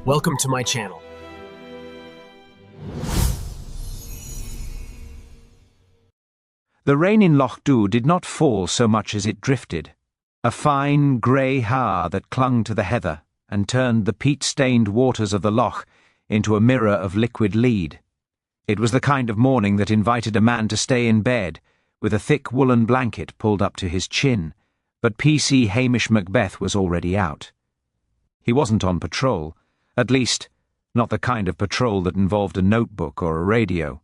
Welcome to my channel. The rain in Lochdubh did not fall so much as it drifted, a fine grey haar that clung to the heather and turned the peat-stained waters of the loch into a mirror of liquid lead. It was the kind of morning that invited a man to stay in bed, with a thick woolen blanket pulled up to his chin, but PC Hamish Macbeth was already out. He wasn't on patrol, at least not the kind of patrol that involved a notebook or a radio.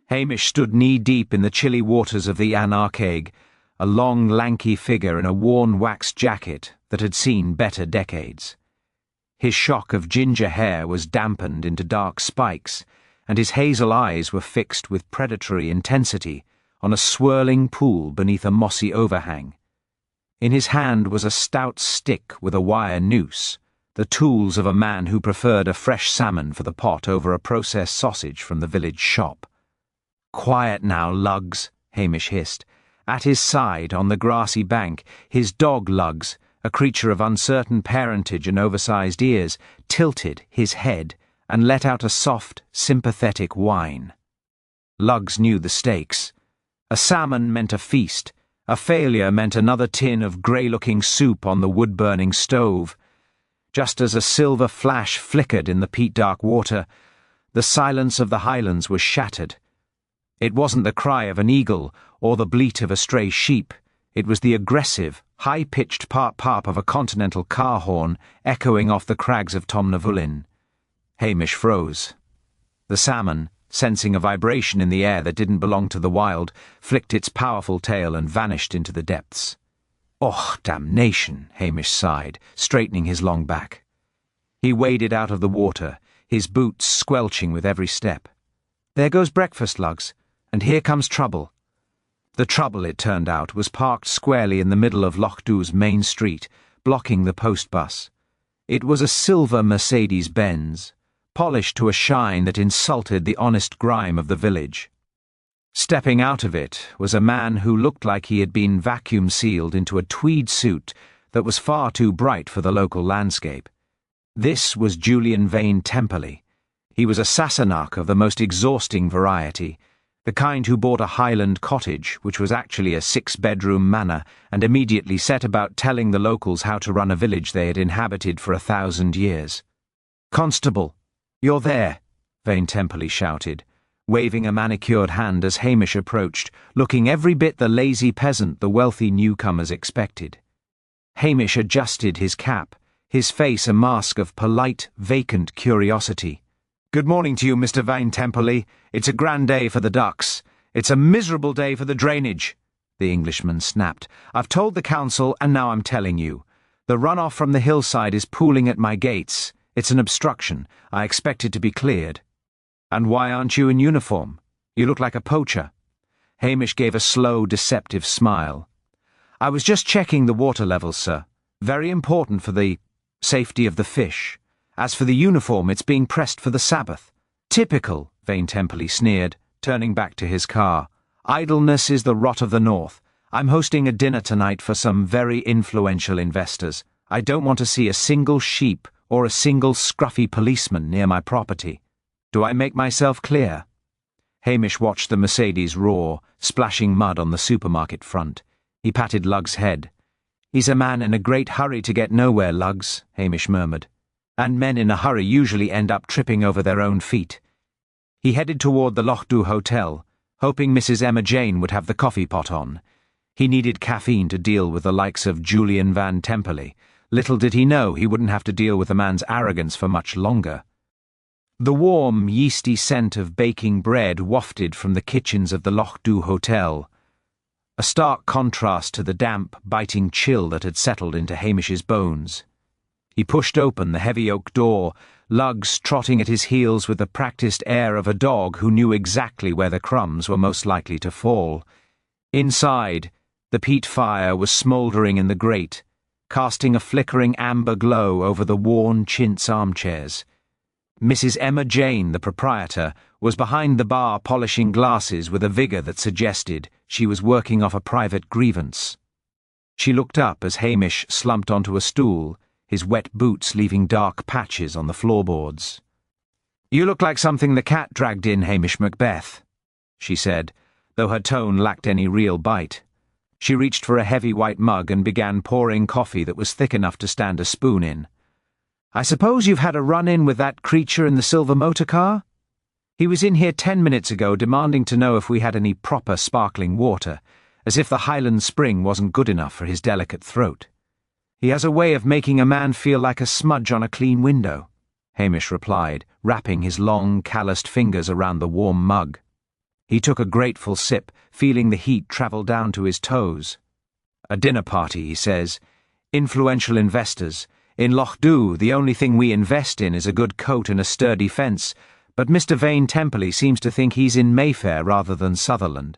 Hamish stood knee-deep in the chilly waters of the Anarchaig, a long, lanky figure in a worn wax jacket that had seen better decades. His shock of ginger hair was dampened into dark spikes, and his hazel eyes were fixed with predatory intensity on a swirling pool beneath a mossy overhang. In his hand was a stout stick with a wire noose, the tools of a man who preferred a fresh salmon for the pot over a processed sausage from the village shop. "Quiet now, Lugs," Hamish hissed. At his side, on the grassy bank, his dog Lugs, a creature of uncertain parentage and oversized ears, tilted his head and let out a soft, sympathetic whine. Lugs knew the stakes. A salmon meant a feast. A failure meant another tin of grey-looking soup on the wood-burning stove. Just as a silver flash flickered in the peat-dark water, the silence of the Highlands was shattered. It wasn't the cry of an eagle or the bleat of a stray sheep. It was the aggressive, high-pitched parp-parp of a continental car horn echoing off the crags of Tomnavulin. Hamish froze. The salmon, sensing a vibration in the air that didn't belong to the wild, flicked its powerful tail and vanished into the depths. "Oh, damnation," Hamish sighed, straightening his long back. He waded out of the water, his boots squelching with every step. "There goes breakfast, Lugs, and here comes trouble." The trouble, it turned out, was parked squarely in the middle of Lochdubh's main street, blocking the post bus. It was a silver Mercedes-Benz, polished to a shine that insulted the honest grime of the village. Stepping out of it was a man who looked like he had been vacuum-sealed into a tweed suit that was far too bright for the local landscape. This was Julian Vane Temperley. He was a Sassenach of the most exhausting variety, the kind who bought a Highland cottage, which was actually a 6-bedroom manor, and immediately set about telling the locals how to run a village they had inhabited for 1,000 years. "Constable, you're there," Vane Temperley shouted, waving a manicured hand as Hamish approached, looking every bit the lazy peasant the wealthy newcomers expected. Hamish adjusted his cap, his face a mask of polite, vacant curiosity. "Good morning to you, Mr. Vane Temperley. It's a grand day for the ducks. It's a miserable day for the drainage," the Englishman snapped. "I've told the council, and now I'm telling you. The runoff from the hillside is pooling at my gates. It's an obstruction. I expect it to be cleared." "And why aren't you in uniform? You look like a poacher." Hamish gave a slow, deceptive smile. "I was just checking the water levels, sir. Very important for the safety of the fish. As for the uniform, it's being pressed for the Sabbath." "Typical," Vane Temperley sneered, turning back to his car. "Idleness is the rot of the north. I'm hosting a dinner tonight for some very influential investors. I don't want to see a single sheep or a single scruffy policeman near my property. Do I make myself clear?" Hamish watched the Mercedes roar, splashing mud on the supermarket front. He patted Lugs' head. "He's a man in a great hurry to get nowhere, Lugs," Hamish murmured. "And men in a hurry usually end up tripping over their own feet." He headed toward the Lochdubh Hotel, hoping Mrs. Emma Jane would have the coffee pot on. He needed caffeine to deal with the likes of Julian Van Temperley. Little did he know he wouldn't have to deal with the man's arrogance for much longer. The warm, yeasty scent of baking bread wafted from the kitchens of the Lochdubh Hotel, a stark contrast to the damp, biting chill that had settled into Hamish's bones. He pushed open the heavy oak door, Lugs trotting at his heels with the practiced air of a dog who knew exactly where the crumbs were most likely to fall. Inside, the peat fire was smouldering in the grate, casting a flickering amber glow over the worn chintz armchairs. Mrs. Emma Jane, the proprietor, was behind the bar polishing glasses with a vigour that suggested she was working off a private grievance. She looked up as Hamish slumped onto a stool, his wet boots leaving dark patches on the floorboards. "You look like something the cat dragged in, Hamish Macbeth," she said, though her tone lacked any real bite. She reached for a heavy white mug and began pouring coffee that was thick enough to stand a spoon in. "I suppose you've had a run-in with that creature in the silver motor car? He was in here 10 minutes ago demanding to know if we had any proper sparkling water, as if the Highland spring wasn't good enough for his delicate throat. He has a way of making a man feel like a smudge on a clean window," Hamish replied, wrapping his long, calloused fingers around the warm mug. He took a grateful sip, feeling the heat travel down to his toes. "A dinner party," he says. "Influential investors. In Lochdubh, the only thing we invest in is a good coat and a sturdy fence, but Mr. Vane Temperley seems to think he's in Mayfair rather than Sutherland."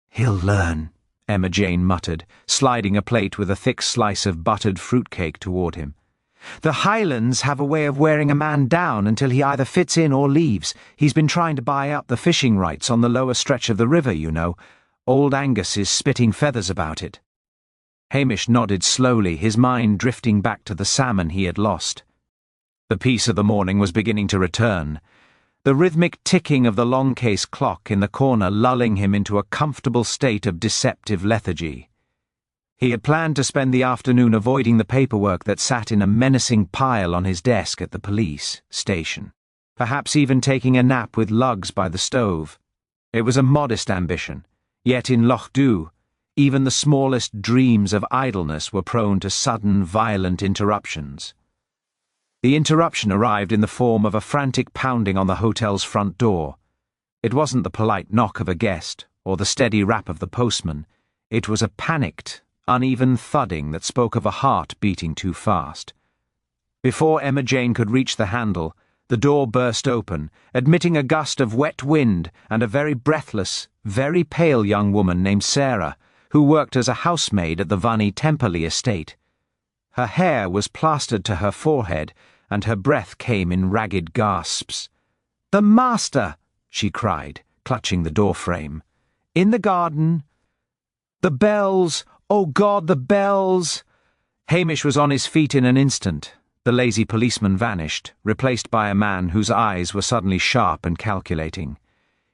"He'll learn," Emma Jane muttered, sliding a plate with a thick slice of buttered fruitcake toward him. "The Highlands have a way of wearing a man down until he either fits in or leaves. He's been trying to buy up the fishing rights on the lower stretch of the river, you know. Old Angus is spitting feathers about it." Hamish nodded slowly, his mind drifting back to the salmon he had lost. The peace of the morning was beginning to return, the rhythmic ticking of the long case clock in the corner lulling him into a comfortable state of deceptive lethargy. He had planned to spend the afternoon avoiding the paperwork that sat in a menacing pile on his desk at the police station, perhaps even taking a nap with lugs by the stove. It was a modest ambition, yet in Lochdubh, even the smallest dreams of idleness were prone to sudden, violent interruptions. The interruption arrived in the form of a frantic pounding on the hotel's front door. It wasn't the polite knock of a guest or the steady rap of the postman. It was a panicked, uneven thudding that spoke of a heart beating too fast. Before Emma Jane could reach the handle, the door burst open, admitting a gust of wet wind and a very breathless, very pale young woman named Sarah, who worked as a housemaid at the Vane Temperley estate. Her hair was plastered to her forehead, and her breath came in ragged gasps. "The master!" she cried, clutching the doorframe. "In the garden. The bells! Oh God, the bells!" Hamish was on his feet in an instant. The lazy policeman vanished, replaced by a man whose eyes were suddenly sharp and calculating.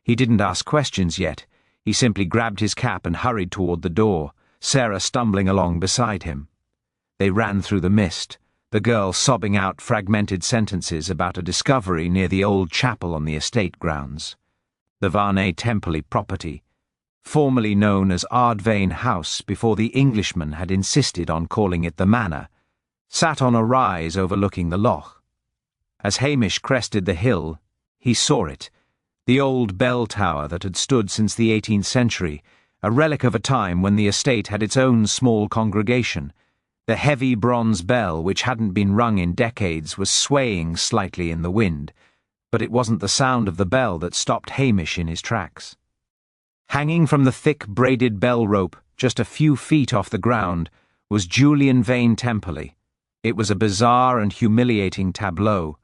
He didn't ask questions yet. He simply grabbed his cap and hurried toward the door, Sarah stumbling along beside him. They ran through the mist, the girl sobbing out fragmented sentences about a discovery near the old chapel on the estate grounds. The Vane Temperley property, formerly known as Ardvane House before the Englishman had insisted on calling it the Manor, sat on a rise overlooking the loch. As Hamish crested the hill, he saw it, the old bell tower that had stood since the 18th century, a relic of a time when the estate had its own small congregation. The heavy bronze bell, which hadn't been rung in decades, was swaying slightly in the wind, but it wasn't the sound of the bell that stopped Hamish in his tracks. Hanging from the thick braided bell rope, just a few feet off the ground, was Julian Vane Temperley. It was a bizarre and humiliating tableau.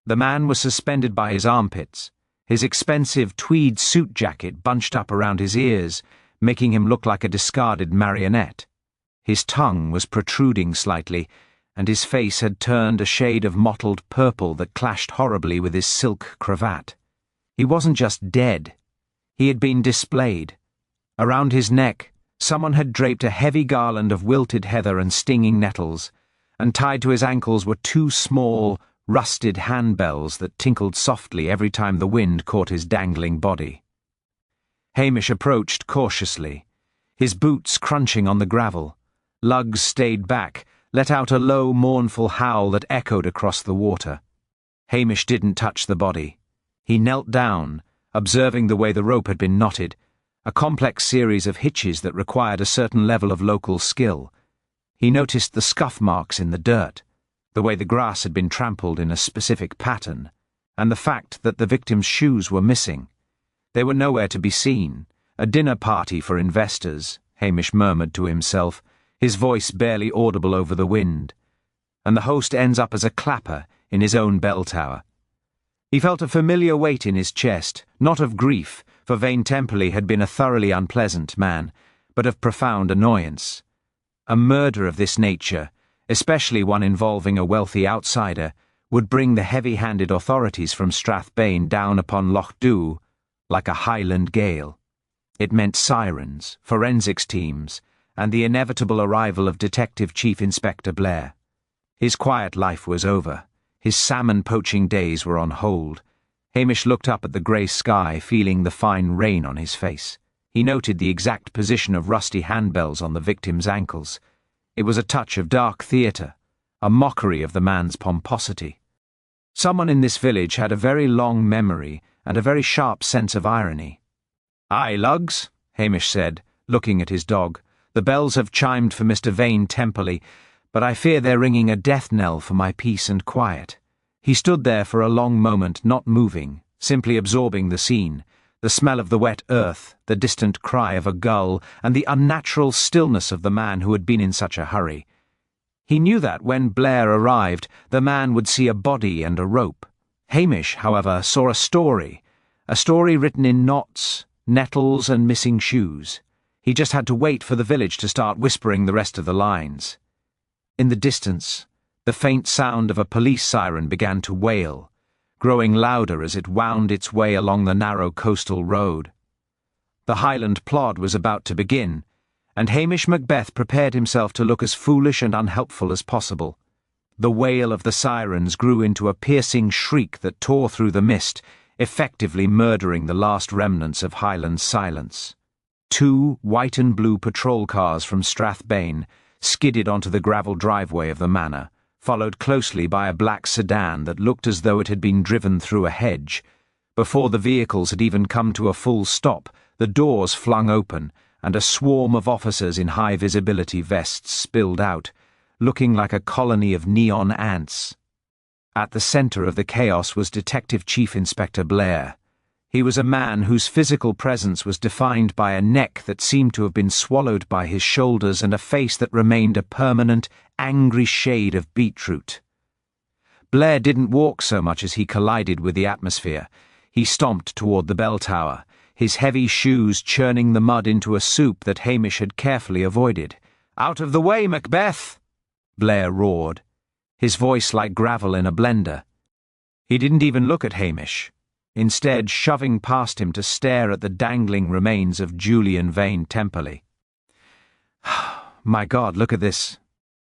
The man was suspended by his armpits, his expensive tweed suit jacket bunched up around his ears, making him look like a discarded marionette. His tongue was protruding slightly, and his face had turned a shade of mottled purple that clashed horribly with his silk cravat. He wasn't just dead. He had been displayed. Around his neck, someone had draped a heavy garland of wilted heather and stinging nettles, and tied to his ankles were two small, rusted handbells that tinkled softly every time the wind caught his dangling body. Hamish approached cautiously, his boots crunching on the gravel. Lugs stayed back, let out a low, mournful howl that echoed across the water. Hamish didn't touch the body. He knelt down, observing the way the rope had been knotted, a complex series of hitches that required a certain level of local skill. He noticed the scuff marks in the dirt, the way the grass had been trampled in a specific pattern, and the fact that the victim's shoes were missing. They were nowhere to be seen. A dinner party for investors, Hamish murmured to himself, his voice barely audible over the wind. And the host ends up as a clapper in his own bell tower. He felt a familiar weight in his chest, not of grief, for Vane Temperley had been a thoroughly unpleasant man, but of profound annoyance. A murder of this nature, especially one involving a wealthy outsider, would bring the heavy-handed authorities from Strathbane down upon Lochdubh like a Highland gale. It meant sirens, forensics teams, and the inevitable arrival of Detective Chief Inspector Blair. His quiet life was over. His salmon-poaching days were on hold. Hamish looked up at the grey sky, feeling the fine rain on his face. He noted the exact position of rusty handbells on the victim's ankles. It was a touch of dark theatre, a mockery of the man's pomposity. Someone in this village had a very long memory and a very sharp sense of irony. "Aye, Lugs," Hamish said, looking at his dog. "The bells have chimed for Mr. Vane Temperley, but I fear they're ringing a death knell for my peace and quiet." He stood there for a long moment, not moving, simply absorbing the scene, the smell of the wet earth, the distant cry of a gull, and the unnatural stillness of the man who had been in such a hurry. He knew that when Blair arrived, the man would see a body and a rope. Hamish, however, saw a story written in knots, nettles, and missing shoes. He just had to wait for the village to start whispering the rest of the lines. In the distance, the faint sound of a police siren began to wail, growing louder as it wound its way along the narrow coastal road. The Highland plod was about to begin, and Hamish Macbeth prepared himself to look as foolish and unhelpful as possible. The wail of the sirens grew into a piercing shriek that tore through the mist, effectively murdering the last remnants of Highland silence. 2 white and blue patrol cars from Strathbane skidded onto the gravel driveway of the manor, followed closely by a black sedan that looked as though it had been driven through a hedge. Before the vehicles had even come to a full stop, the doors flung open, and a swarm of officers in high-visibility vests spilled out, looking like a colony of neon ants. At the centre of the chaos was Detective Chief Inspector Blair. He was a man whose physical presence was defined by a neck that seemed to have been swallowed by his shoulders and a face that remained a permanent, angry shade of beetroot. Blair didn't walk so much as he collided with the atmosphere. He stomped toward the bell tower, his heavy shoes churning the mud into a soup that Hamish had carefully avoided. "Out of the way, Macbeth!" Blair roared, his voice like gravel in a blender. He didn't even look at Hamish, instead shoving past him to stare at the dangling remains of Julian Vane Temperley. "My God, look at this.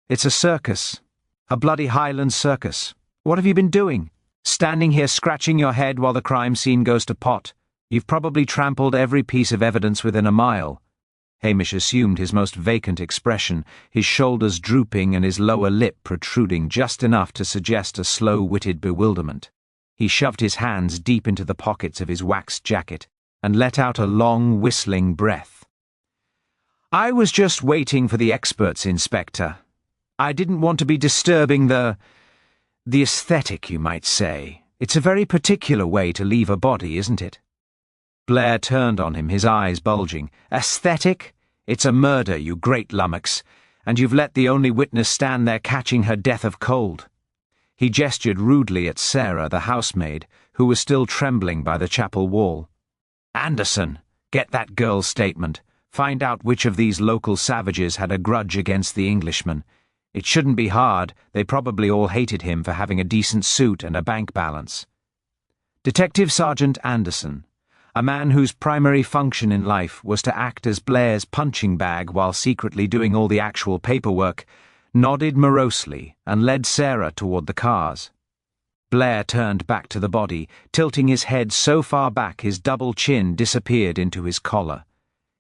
It's a circus. A bloody Highland circus. What have you been doing? Standing here scratching your head while the crime scene goes to pot. You've probably trampled every piece of evidence within a mile." Hamish assumed his most vacant expression, his shoulders drooping and his lower lip protruding just enough to suggest a slow-witted bewilderment. He shoved his hands deep into the pockets of his waxed jacket and let out a long, whistling breath. "I was just waiting for the experts, Inspector. I didn't want to be disturbing the aesthetic, you might say. It's a very particular way to leave a body, isn't it?" Blair turned on him, his eyes bulging. "Aesthetic? It's a murder, you great lummox, and you've let the only witness stand there catching her death of cold." He gestured rudely at Sarah, the housemaid, who was still trembling by the chapel wall. "Anderson, get that girl's statement. Find out which of these local savages had a grudge against the Englishman. It shouldn't be hard. They probably all hated him for having a decent suit and a bank balance." Detective Sergeant Anderson, a man whose primary function in life was to act as Blair's punching bag while secretly doing all the actual paperwork, nodded morosely and led Sarah toward the cars. Blair turned back to the body, tilting his head so far back his double chin disappeared into his collar.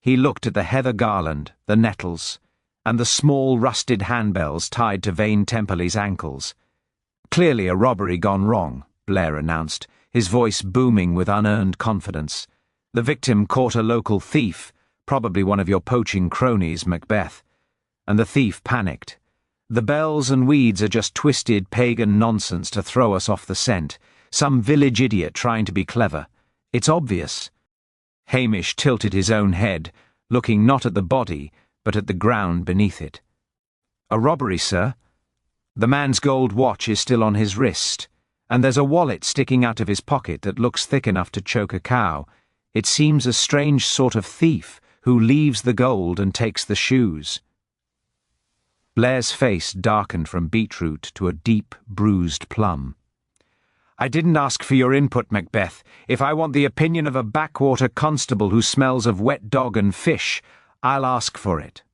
He looked at the heather garland, the nettles, and the small rusted handbells tied to Vane Temperley's ankles. "Clearly a robbery gone wrong," Blair announced, his voice booming with unearned confidence. "The victim caught a local thief, probably one of your poaching cronies, Macbeth, and the thief panicked. The bells and weeds are just twisted pagan nonsense to throw us off the scent, some village idiot trying to be clever. It's obvious." Hamish tilted his own head, looking not at the body, but at the ground beneath it. "A robbery, sir. The man's gold watch is still on his wrist, and there's a wallet sticking out of his pocket that looks thick enough to choke a cow. It seems a strange sort of thief who leaves the gold and takes the shoes." Blair's face darkened from beetroot to a deep, bruised plum. "I didn't ask for your input, Macbeth. If I want the opinion of a backwater constable who smells of wet dog and fish, I'll ask for it."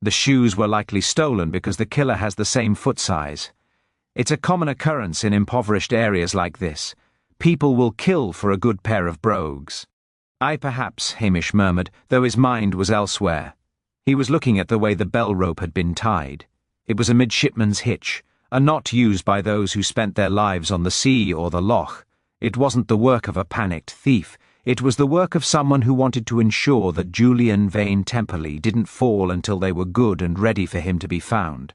The shoes were likely stolen because the killer has the same foot size. It's a common occurrence in impoverished areas like this. People will kill for a good pair of brogues. "I perhaps," Hamish murmured, though his mind was elsewhere. He was looking at the way the bell rope had been tied. It was a midshipman's hitch, a knot used by those who spent their lives on the sea or the loch. It wasn't the work of a panicked thief. It was the work of someone who wanted to ensure that Julian Vane Temperley didn't fall until they were good and ready for him to be found.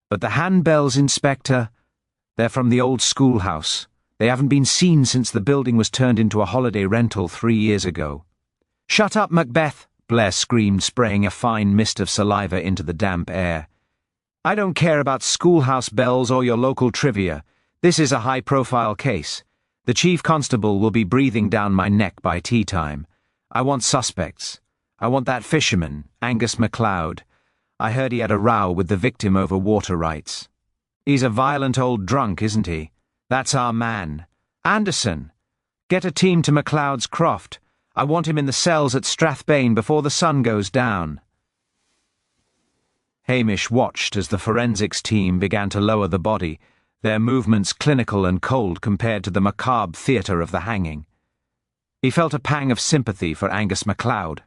"But the handbells, Inspector, they're from the old schoolhouse. They haven't been seen since the building was turned into a holiday rental 3 years ago." "Shut up, Macbeth!" Blair screamed, spraying a fine mist of saliva into the damp air. "I don't care about schoolhouse bells or your local trivia. This is a high-profile case. The chief constable will be breathing down my neck by tea time. I want suspects. I want that fisherman, Angus MacLeod. I heard he had a row with the victim over water rights. He's a violent old drunk, isn't he? That's our man. Anderson, get a team to MacLeod's croft. I want him in the cells at Strathbane before the sun goes down." Hamish watched as the forensics team began to lower the body, their movements clinical and cold compared to the macabre theatre of the hanging. He felt a pang of sympathy for Angus MacLeod.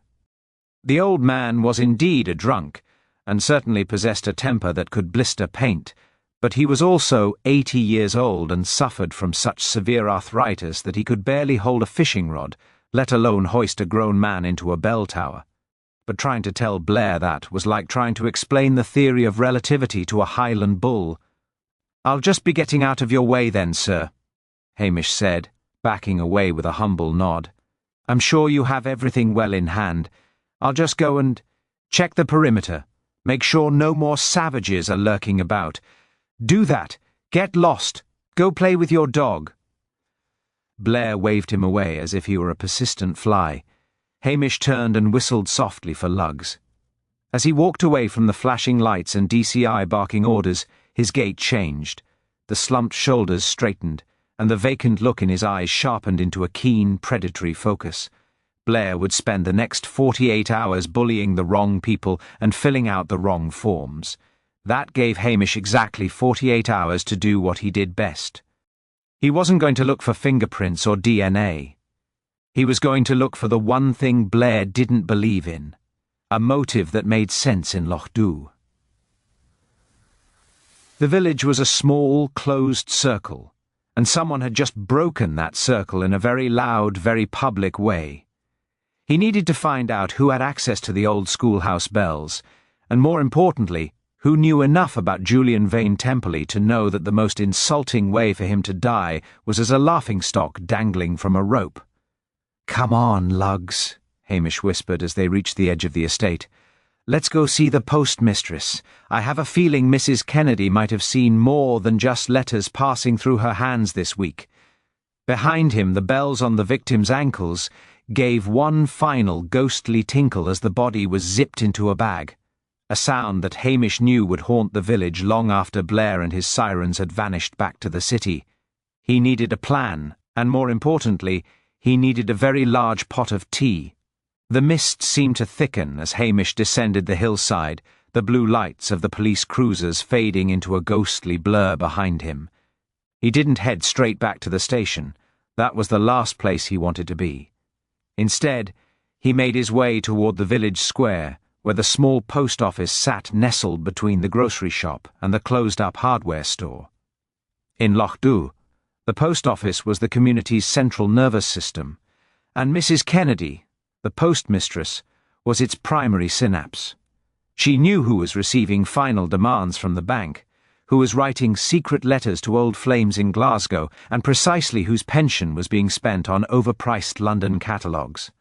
The old man was indeed a drunk, and certainly possessed a temper that could blister paint, but he was also 80 years old and suffered from such severe arthritis that he could barely hold a fishing rod, let alone hoist a grown man into a bell tower. But trying to tell Blair that was like trying to explain the theory of relativity to a Highland bull. "I'll just be getting out of your way then, sir," Hamish said, backing away with a humble nod. "I'm sure you have everything well in hand. I'll just go and check the perimeter. Make sure no more savages are lurking about. Do that. Get lost. Go play with your dog." Blair waved him away as if he were a persistent fly. Hamish turned and whistled softly for lugs. As he walked away from the flashing lights and DCI barking orders, his gait changed. The slumped shoulders straightened, and the vacant look in his eyes sharpened into a keen, predatory focus. Blair would spend the next 48 hours bullying the wrong people and filling out the wrong forms. That gave Hamish exactly 48 hours to do what he did best. He wasn't going to look for fingerprints or DNA. He was going to look for the one thing Blair didn't believe in, a motive that made sense in Lochdubh. The village was a small, closed circle, and someone had just broken that circle in a very loud, very public way. He needed to find out who had access to the old schoolhouse bells, and more importantly, who knew enough about Julian Vane Temperley to know that the most insulting way for him to die was as a laughingstock dangling from a rope. "Come on, lugs," Hamish whispered as they reached the edge of the estate. "Let's go see the postmistress. I have a feeling Mrs. Kennedy might have seen more than just letters passing through her hands this week." Behind him, the bells on the victim's ankles gave one final ghostly tinkle as the body was zipped into a bag, a sound that Hamish knew would haunt the village long after Blair and his sirens had vanished back to the city. He needed a plan, and more importantly, he needed a very large pot of tea. The mist seemed to thicken as Hamish descended the hillside, the blue lights of the police cruisers fading into a ghostly blur behind him. He didn't head straight back to the station. That was the last place he wanted to be. Instead, he made his way toward the village square, where the small post office sat nestled between the grocery shop and the closed-up hardware store. In Lochdubh, the post office was the community's central nervous system, and Mrs. Kennedy, the postmistress, was its primary synapse. She knew who was receiving final demands from the bank, who was writing secret letters to old flames in Glasgow, and precisely whose pension was being spent on overpriced London catalogues.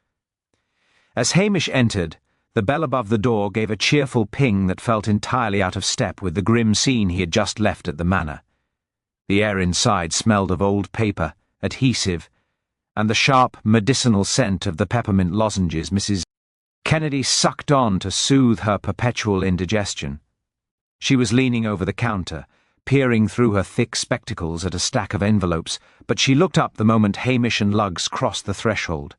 As Hamish entered, the bell above the door gave a cheerful ping that felt entirely out of step with the grim scene he had just left at the manor. The air inside smelled of old paper, adhesive, and the sharp, medicinal scent of the peppermint lozenges Mrs. Kennedy sucked on to soothe her perpetual indigestion. She was leaning over the counter, peering through her thick spectacles at a stack of envelopes, but she looked up the moment Hamish and Luggs crossed the threshold.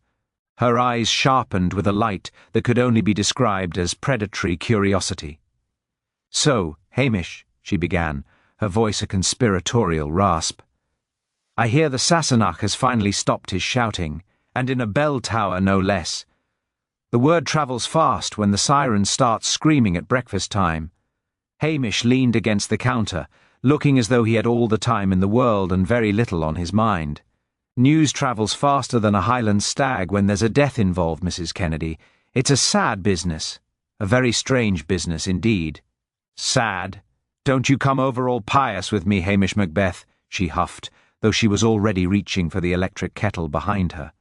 Her eyes sharpened with a light that could only be described as predatory curiosity. "So, Hamish," she began, her voice a conspiratorial rasp. "I hear the Sassenach has finally stopped his shouting, and in a bell tower no less. The word travels fast when the siren starts screaming at breakfast time." Hamish leaned against the counter, looking as though he had all the time in the world and very little on his mind. "News travels faster than a Highland stag when there's a death involved, Mrs. Kennedy. It's a sad business. A very strange business indeed." "Sad? Don't you come over all pious with me, Hamish Macbeth," she huffed, though she was already reaching for the electric kettle behind her.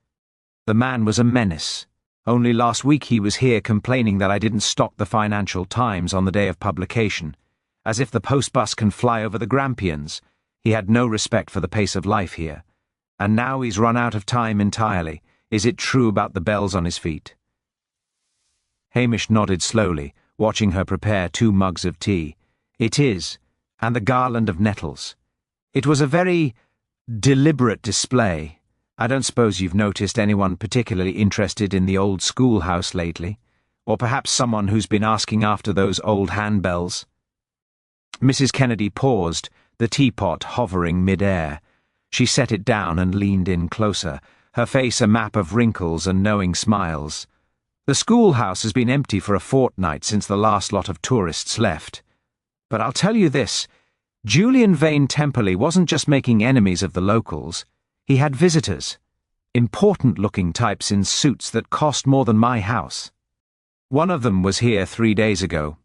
The man was a menace. Only last week he was here complaining that I didn't stock the Financial Times on the day of publication. As if the postbus can fly over the Grampians. He had no respect for the pace of life here. And now he's run out of time entirely. Is it true about the bells on his feet? Hamish nodded slowly, watching her prepare 2 mugs of tea. "It is, and the garland of nettles. It was a very deliberate display. I don't suppose you've noticed anyone particularly interested in the old schoolhouse lately, or perhaps someone who's been asking after those old handbells." Mrs. Kennedy paused, the teapot hovering mid-air. She set it down and leaned in closer, her face a map of wrinkles and knowing smiles. "The schoolhouse has been empty for a fortnight since the last lot of tourists left. But I'll tell you this, Julian Vane Temperley wasn't just making enemies of the locals. He had visitors. Important-looking types in suits that cost more than my house. One of them was here 3 days ago,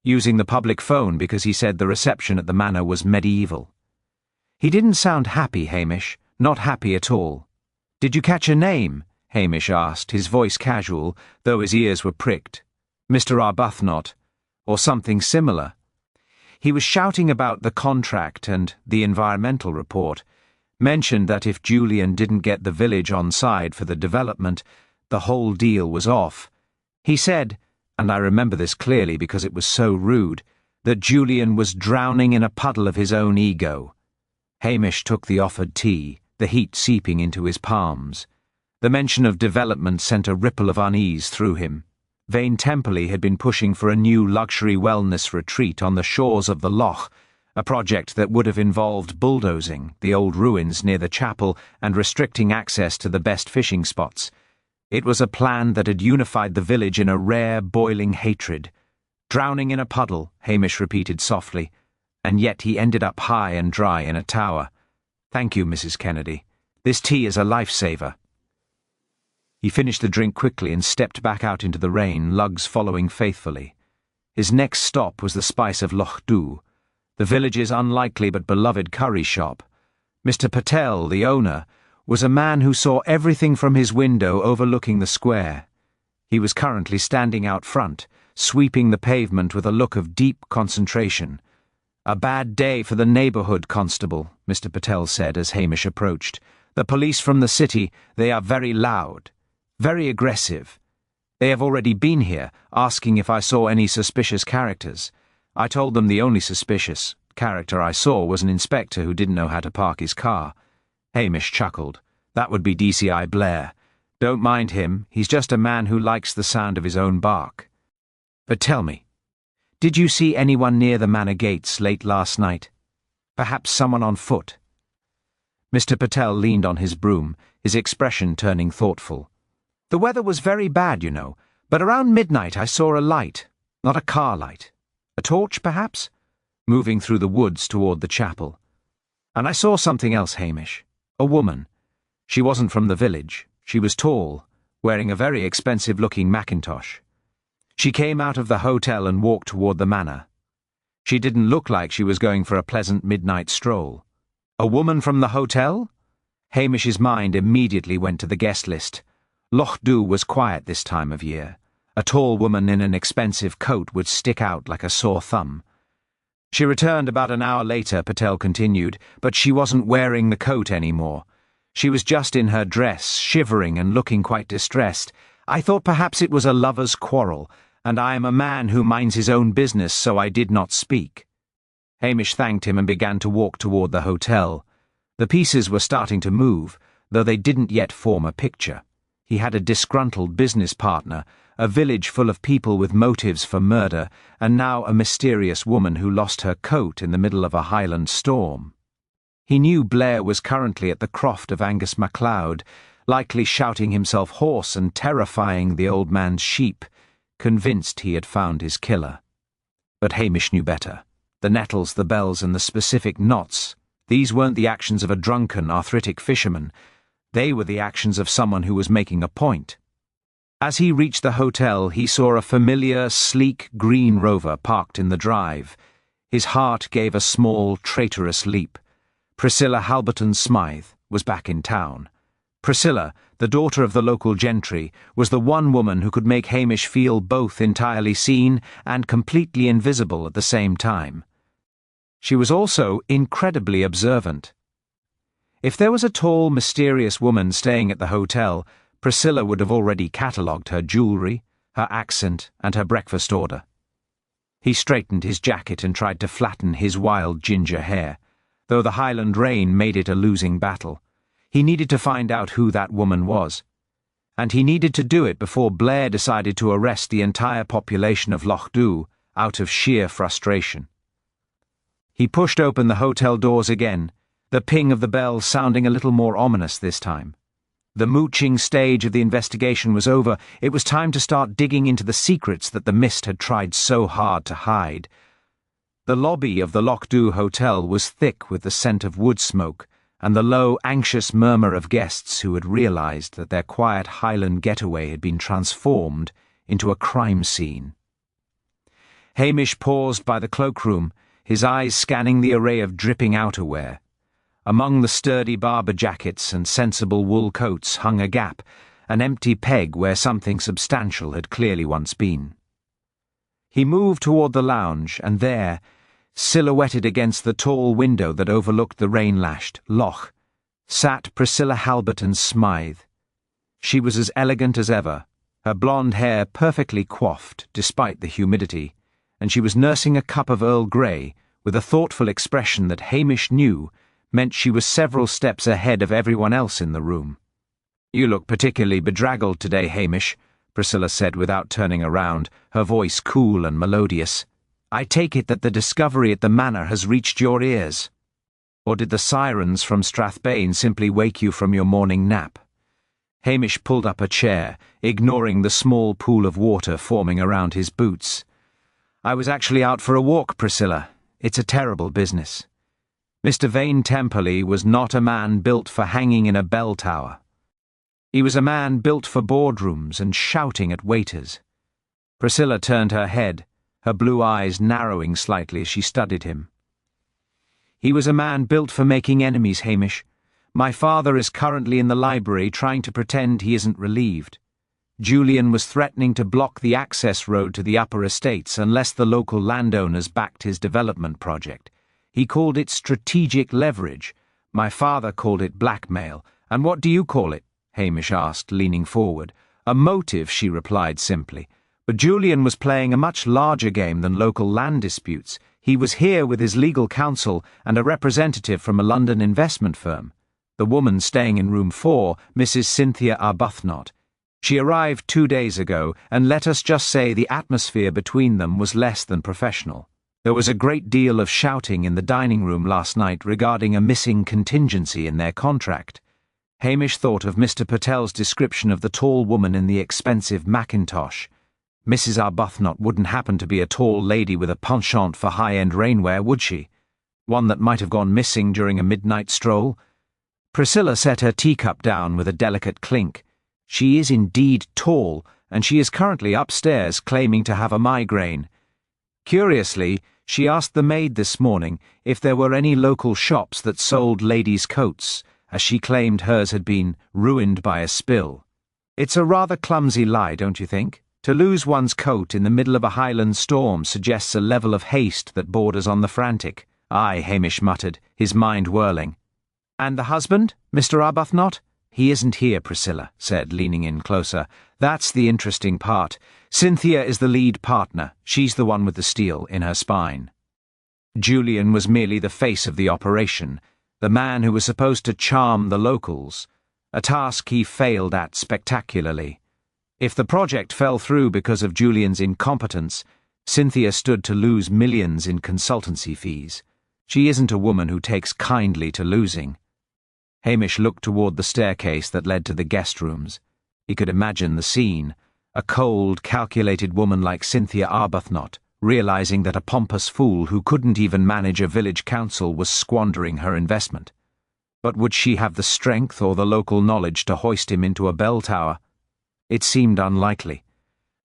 using the public phone because he said the reception at the manor was medieval. He didn't sound happy, Hamish, not happy at all. Did you catch a name?" Hamish asked, his voice casual, though his ears were pricked. "Mr. Arbuthnot, or something similar." He was shouting about the contract and the environmental report, mentioned that if Julian didn't get the village on side for the development, the whole deal was off. He said, and I remember this clearly because it was so rude, that Julian was drowning in a puddle of his own ego. Hamish took the offered tea, the heat seeping into his palms. The mention of development sent a ripple of unease through him. Vane Temperley had been pushing for a new luxury wellness retreat on the shores of the Loch, a project that would have involved bulldozing the old ruins near the chapel and restricting access to the best fishing spots. It was a plan that had unified the village in a rare, boiling hatred. "Drowning in a puddle," Hamish repeated softly, and yet he ended up high and dry in a tower. "Thank you, Mrs. Kennedy. This tea is a lifesaver." He finished the drink quickly and stepped back out into the rain, Luggs following faithfully. His next stop was the spice of Lochdubh, the village's unlikely but beloved curry shop. Mr. Patel, the owner, was a man who saw everything from his window overlooking the square. He was currently standing out front, sweeping the pavement with a look of deep concentration. "A bad day for the neighbourhood, Constable," Mr. Patel said as Hamish approached. "The police from the city, they are very loud, very aggressive. They have already been here, asking if I saw any suspicious characters. I told them the only suspicious character I saw was an inspector who didn't know how to park his car." Hamish chuckled. "That would be DCI Blair. Don't mind him, he's just a man who likes the sound of his own bark. But tell me, did you see anyone near the manor gates late last night? Perhaps someone on foot?" Mr. Patel leaned on his broom, his expression turning thoughtful. "The weather was very bad, you know, but around midnight I saw a light, not a car light. A torch, perhaps? Moving through the woods toward the chapel. And I saw something else, Hamish. A woman. She wasn't from the village. She was tall, wearing a very expensive-looking mackintosh. She came out of the hotel and walked toward the manor. She didn't look like she was going for a pleasant midnight stroll. A woman from the hotel? Hamish's mind immediately went to the guest list. Lochdubh was quiet this time of year. A tall woman in an expensive coat would stick out like a sore thumb. She returned about an hour later, Patel continued, but she wasn't wearing the coat anymore. She was just in her dress, shivering and looking quite distressed. I thought perhaps it was a lover's quarrel, and I am a man who minds his own business, so I did not speak." Hamish thanked him and began to walk toward the hotel. The pieces were starting to move, though they didn't yet form a picture. He had a disgruntled business partner, a village full of people with motives for murder, and now a mysterious woman who lost her coat in the middle of a Highland storm. He knew Blair was currently at the croft of Angus MacLeod, likely shouting himself hoarse and terrifying the old man's sheep, convinced he had found his killer. But Hamish knew better. The nettles, the bells, and the specific knots, these weren't the actions of a drunken, arthritic fisherman. They were the actions of someone who was making a point. As he reached the hotel, he saw a familiar, sleek green Rover parked in the drive. His heart gave a small, traitorous leap. Priscilla Halberton Smythe was back in town. Priscilla, the daughter of the local gentry, was the one woman who could make Hamish feel both entirely seen and completely invisible at the same time. She was also incredibly observant. If there was a tall, mysterious woman staying at the hotel, Priscilla would have already catalogued her jewellery, her accent, and her breakfast order. He straightened his jacket and tried to flatten his wild ginger hair, though the Highland rain made it a losing battle. He needed to find out who that woman was, and he needed to do it before Blair decided to arrest the entire population of Lochdubh out of sheer frustration. He pushed open the hotel doors again, the ping of the bell sounding a little more ominous this time. The mooching stage of the investigation was over. It was time to start digging into the secrets that the mist had tried so hard to hide. The lobby of the Lochdubh Hotel was thick with the scent of wood smoke and the low, anxious murmur of guests who had realized that their quiet Highland getaway had been transformed into a crime scene. Hamish paused by the cloakroom, his eyes scanning the array of dripping outerwear. Among the sturdy barber jackets and sensible wool coats hung a gap, an empty peg where something substantial had clearly once been. He moved toward the lounge, and there, silhouetted against the tall window that overlooked the rain-lashed loch, sat Priscilla Halberton Smythe. She was as elegant as ever, her blonde hair perfectly coiffed despite the humidity, and she was nursing a cup of Earl Grey with a thoughtful expression that Hamish knew meant she was several steps ahead of everyone else in the room. "You look particularly bedraggled today, Hamish," Priscilla said without turning around, her voice cool and melodious. "I take it that the discovery at the manor has reached your ears. Or did the sirens from Strathbane simply wake you from your morning nap?" Hamish pulled up a chair, ignoring the small pool of water forming around his boots. "I was actually out for a walk, Priscilla. It's a terrible business. Mr. Vane Temperley was not a man built for hanging in a bell tower. He was a man built for boardrooms and shouting at waiters." Priscilla turned her head, her blue eyes narrowing slightly as she studied him. "He was a man built for making enemies, Hamish. My father is currently in the library trying to pretend he isn't relieved. Julian was threatening to block the access road to the upper estates unless the local landowners backed his development project. He called it strategic leverage. My father called it blackmail. And what do you call it?" Hamish asked, leaning forward. "A motive," she replied simply. "But Julian was playing a much larger game than local land disputes. He was here with his legal counsel and a representative from a London investment firm. The woman staying in room 4, Mrs. Cynthia Arbuthnot. She arrived 2 days ago, and let us just say the atmosphere between them was less than professional. There was a great deal of shouting in the dining room last night regarding a missing contingency in their contract." Hamish thought of Mr. Patel's description of the tall woman in the expensive mackintosh. Mrs. Arbuthnot wouldn't happen to be a tall lady with a penchant for high-end rainwear, would she? One that might have gone missing during a midnight stroll? Priscilla set her teacup down with a delicate clink. She is indeed tall, and she is currently upstairs claiming to have a migraine. Curiously, she asked the maid this morning if there were any local shops that sold ladies' coats, as she claimed hers had been ruined by a spill. It's a rather clumsy lie, don't you think? To lose one's coat in the middle of a Highland storm suggests a level of haste that borders on the frantic. "Aye," Hamish muttered, his mind whirling. "And the husband, Mr. Arbuthnot?" "He isn't here," Priscilla said, leaning in closer. "That's the interesting part. Cynthia is the lead partner. She's the one with the steel in her spine." Julian was merely the face of the operation, the man who was supposed to charm the locals, a task he failed at spectacularly. If the project fell through because of Julian's incompetence, Cynthia stood to lose millions in consultancy fees. She isn't a woman who takes kindly to losing. Hamish looked toward the staircase that led to the guest rooms. He could imagine the scene, a cold, calculated woman like Cynthia Arbuthnot, realizing that a pompous fool who couldn't even manage a village council was squandering her investment. But would she have the strength or the local knowledge to hoist him into a bell tower? It seemed unlikely.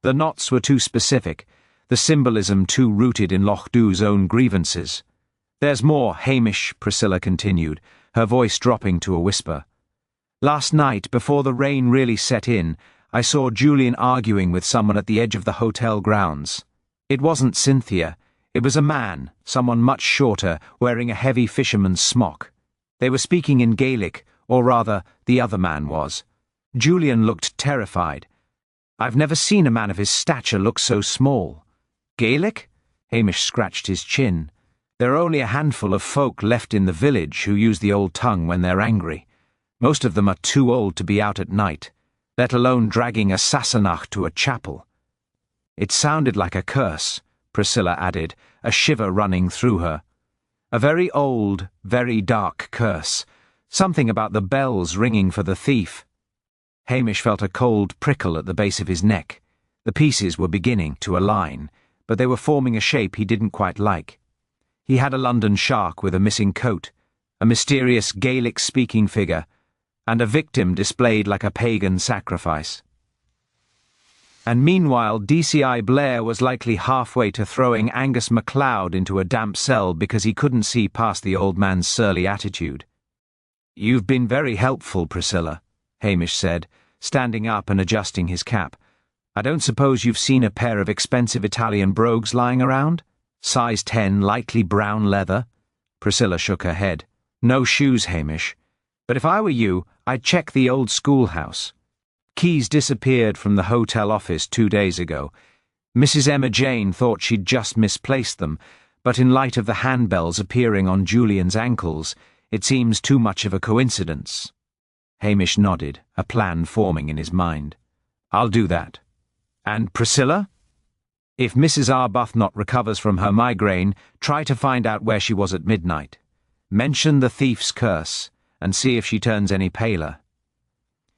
The knots were too specific, the symbolism too rooted in Lochdubh's own grievances. "There's more, Hamish," Priscilla continued, her voice dropping to a whisper. "Last night, before the rain really set in, I saw Julian arguing with someone at the edge of the hotel grounds. It wasn't Cynthia. It was a man, someone much shorter, wearing a heavy fisherman's smock. They were speaking in Gaelic, or rather, the other man was. Julian looked terrified. I've never seen a man of his stature look so small." "Gaelic?" Hamish scratched his chin. "There are only a handful of folk left in the village who use the old tongue when they're angry. Most of them are too old to be out at night, let alone dragging a Sassenach to a chapel." "It sounded like a curse," Priscilla added, a shiver running through her. "A very old, very dark curse. Something about the bells ringing for the thief." Hamish felt a cold prickle at the base of his neck. The pieces were beginning to align, but they were forming a shape he didn't quite like. He had a London shark with a missing coat, a mysterious Gaelic-speaking figure, and a victim displayed like a pagan sacrifice. And meanwhile, DCI Blair was likely halfway to throwing Angus MacLeod into a damp cell because he couldn't see past the old man's surly attitude. "You've been very helpful, Priscilla," Hamish said, standing up and adjusting his cap. "I don't suppose you've seen a pair of expensive Italian brogues lying around? Size 10, lightly brown leather?" Priscilla shook her head. "No shoes, Hamish. But if I were you, I'd check the old schoolhouse. Keys disappeared from the hotel office 2 days ago. Mrs. Emma Jane thought she'd just misplaced them, but in light of the handbells appearing on Julian's ankles, it seems too much of a coincidence." Hamish nodded, a plan forming in his mind. "I'll do that. And Priscilla? If Mrs. Arbuthnot recovers from her migraine, try to find out where she was at midnight. Mention the thief's curse, and see if she turns any paler."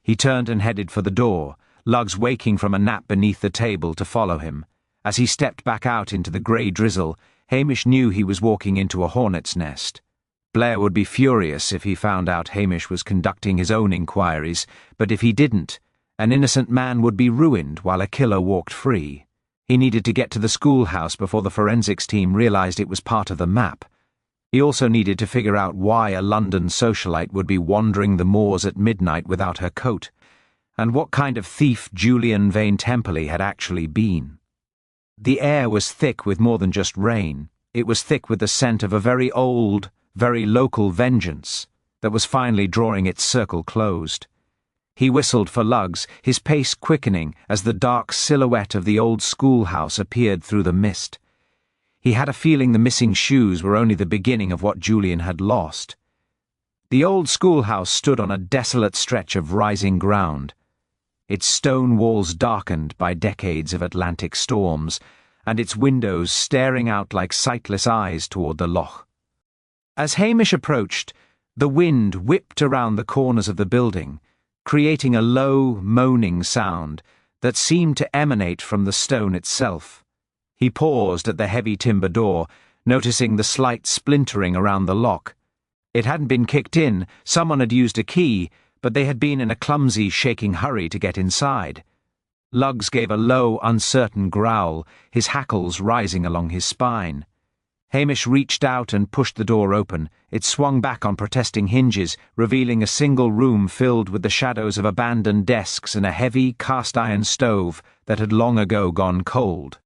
He turned and headed for the door, Lugs waking from a nap beneath the table to follow him. As he stepped back out into the grey drizzle, Hamish knew he was walking into a hornet's nest. Blair would be furious if he found out Hamish was conducting his own inquiries, but if he didn't, an innocent man would be ruined while a killer walked free. He needed to get to the schoolhouse before the forensics team realized it was part of the map. He also needed to figure out why a London socialite would be wandering the moors at midnight without her coat, and what kind of thief Julian Vane Temperley had actually been. The air was thick with more than just rain. It was thick with the scent of a very old, very local vengeance that was finally drawing its circle closed. He whistled for Lugs, his pace quickening as the dark silhouette of the old schoolhouse appeared through the mist. He had a feeling the missing shoes were only the beginning of what Julian had lost. The old schoolhouse stood on a desolate stretch of rising ground, its stone walls darkened by decades of Atlantic storms, and its windows staring out like sightless eyes toward the loch. As Hamish approached, the wind whipped around the corners of the building, creating a low, moaning sound that seemed to emanate from the stone itself. He paused at the heavy timber door, noticing the slight splintering around the lock. It hadn't been kicked in, someone had used a key, but they had been in a clumsy, shaking hurry to get inside. Lugs gave a low, uncertain growl, his hackles rising along his spine. Hamish reached out and pushed the door open. It swung back on protesting hinges, revealing a single room filled with the shadows of abandoned desks and a heavy, cast-iron stove that had long ago gone cold.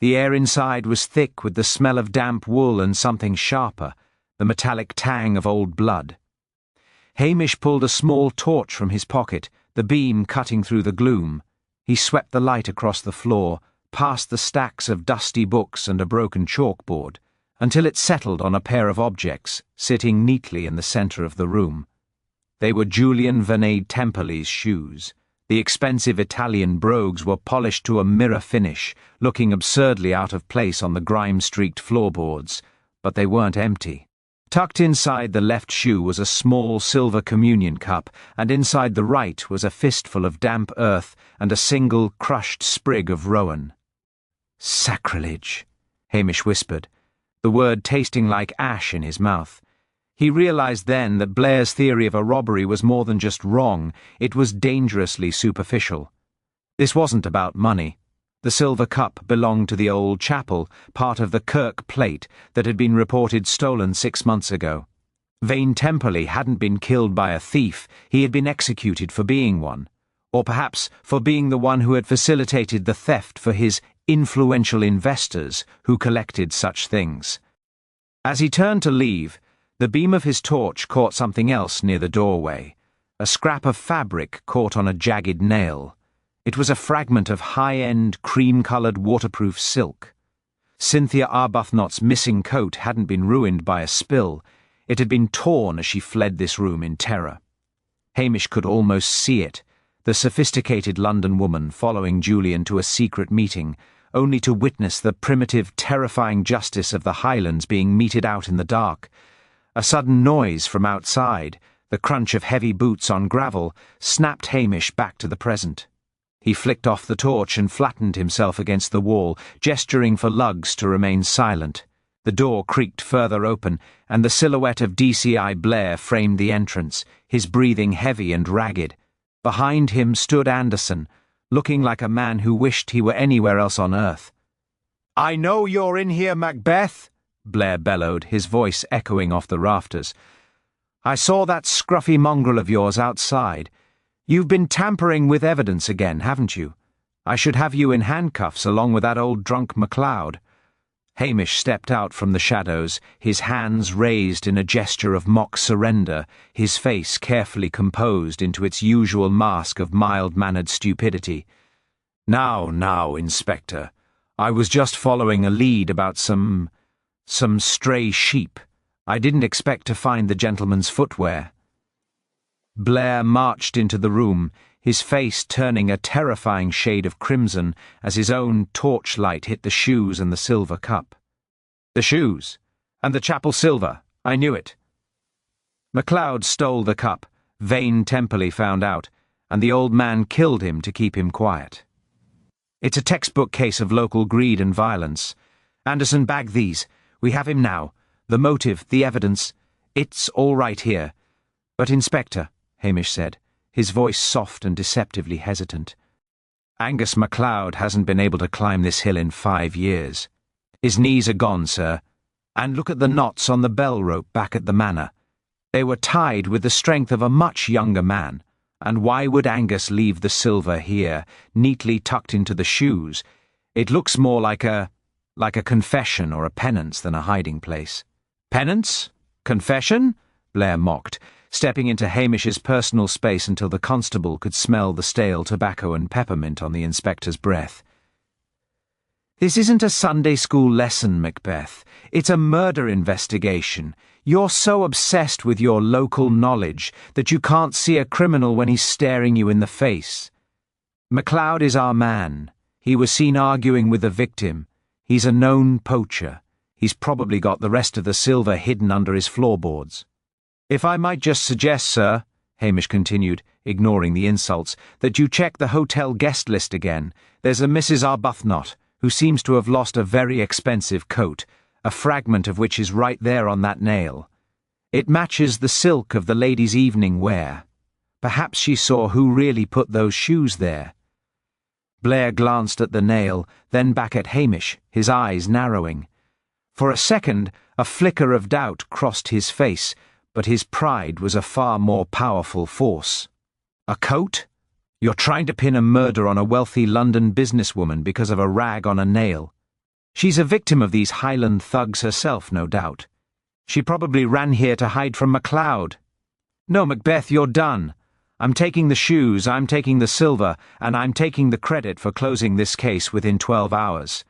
The air inside was thick with the smell of damp wool and something sharper, the metallic tang of old blood. Hamish pulled a small torch from his pocket, the beam cutting through the gloom. He swept the light across the floor, past the stacks of dusty books and a broken chalkboard, until it settled on a pair of objects, sitting neatly in the centre of the room. They were Julian Vernade Temperley's shoes. The expensive Italian brogues were polished to a mirror finish, looking absurdly out of place on the grime-streaked floorboards, but they weren't empty. Tucked inside the left shoe was a small silver communion cup, and inside the right was a fistful of damp earth and a single crushed sprig of rowan. "Sacrilege," Hamish whispered, the word tasting like ash in his mouth. He realized then that Blair's theory of a robbery was more than just wrong, it was dangerously superficial. This wasn't about money. The silver cup belonged to the old chapel, part of the Kirk plate that had been reported stolen 6 months ago. Vane Temperley hadn't been killed by a thief, he had been executed for being one, or perhaps for being the one who had facilitated the theft for his influential investors who collected such things. As he turned to leave, the beam of his torch caught something else near the doorway, a scrap of fabric caught on a jagged nail. It was a fragment of high-end, cream-coloured waterproof silk. Cynthia Arbuthnot's missing coat hadn't been ruined by a spill. It had been torn as she fled this room in terror. Hamish could almost see it, the sophisticated London woman following Julian to a secret meeting, only to witness the primitive, terrifying justice of the Highlands being meted out in the dark. A sudden noise from outside, the crunch of heavy boots on gravel, snapped Hamish back to the present. He flicked off the torch and flattened himself against the wall, gesturing for lugs to remain silent. The door creaked further open, and the silhouette of DCI Blair framed the entrance, his breathing heavy and ragged. Behind him stood Anderson, looking like a man who wished he were anywhere else on earth. "I know you're in here, Macbeth," Blair bellowed, his voice echoing off the rafters. "I saw that scruffy mongrel of yours outside. You've been tampering with evidence again, haven't you? I should have you in handcuffs along with that old drunk MacLeod." Hamish stepped out from the shadows, his hands raised in a gesture of mock surrender, his face carefully composed into its usual mask of mild-mannered stupidity. Now, Inspector. I was just following a lead about some stray sheep. I didn't expect to find the gentleman's footwear." Blair marched into the room, his face turning a terrifying shade of crimson as his own torchlight hit the shoes and the silver cup. "The shoes, and the chapel silver, I knew it." MacLeod stole the cup, Vane Temperley found out, and the old man killed him to keep him quiet. "It's a textbook case of local greed and violence. Anderson, bag these. We have him now. The motive, the evidence. It's all right here. But, Inspector," Hamish said, his voice soft and deceptively hesitant, "Angus MacLeod hasn't been able to climb this hill in 5 years. His knees are gone, sir. And look at the knots on the bell rope back at the manor. They were tied with the strength of a much younger man. And why would Angus leave the silver here, neatly tucked into the shoes? It looks more like a confession or a penance than a hiding place." "Penance? Confession?" Blair mocked, stepping into Hamish's personal space until the constable could smell the stale tobacco and peppermint on the inspector's breath. "This isn't a Sunday school lesson, Macbeth. It's a murder investigation. You're so obsessed with your local knowledge that you can't see a criminal when he's staring you in the face. MacLeod is our man. He was seen arguing with the victim. He's a known poacher. He's probably got the rest of the silver hidden under his floorboards. If I might just suggest, sir," Hamish continued, ignoring the insults, "that you check the hotel guest list again. There's a Mrs. Arbuthnot, who seems to have lost a very expensive coat, a fragment of which is right there on that nail. It matches the silk of the lady's evening wear. Perhaps she saw who really put those shoes there." Blair glanced at the nail, then back at Hamish, his eyes narrowing. For a second, a flicker of doubt crossed his face, but his pride was a far more powerful force. "A coat? You're trying to pin a murder on a wealthy London businesswoman because of a rag on a nail. She's a victim of these Highland thugs herself, no doubt. She probably ran here to hide from MacLeod." No, Macbeth, you're done. I'm taking the shoes, I'm taking the silver, and I'm taking the credit for closing this case within 12 hours.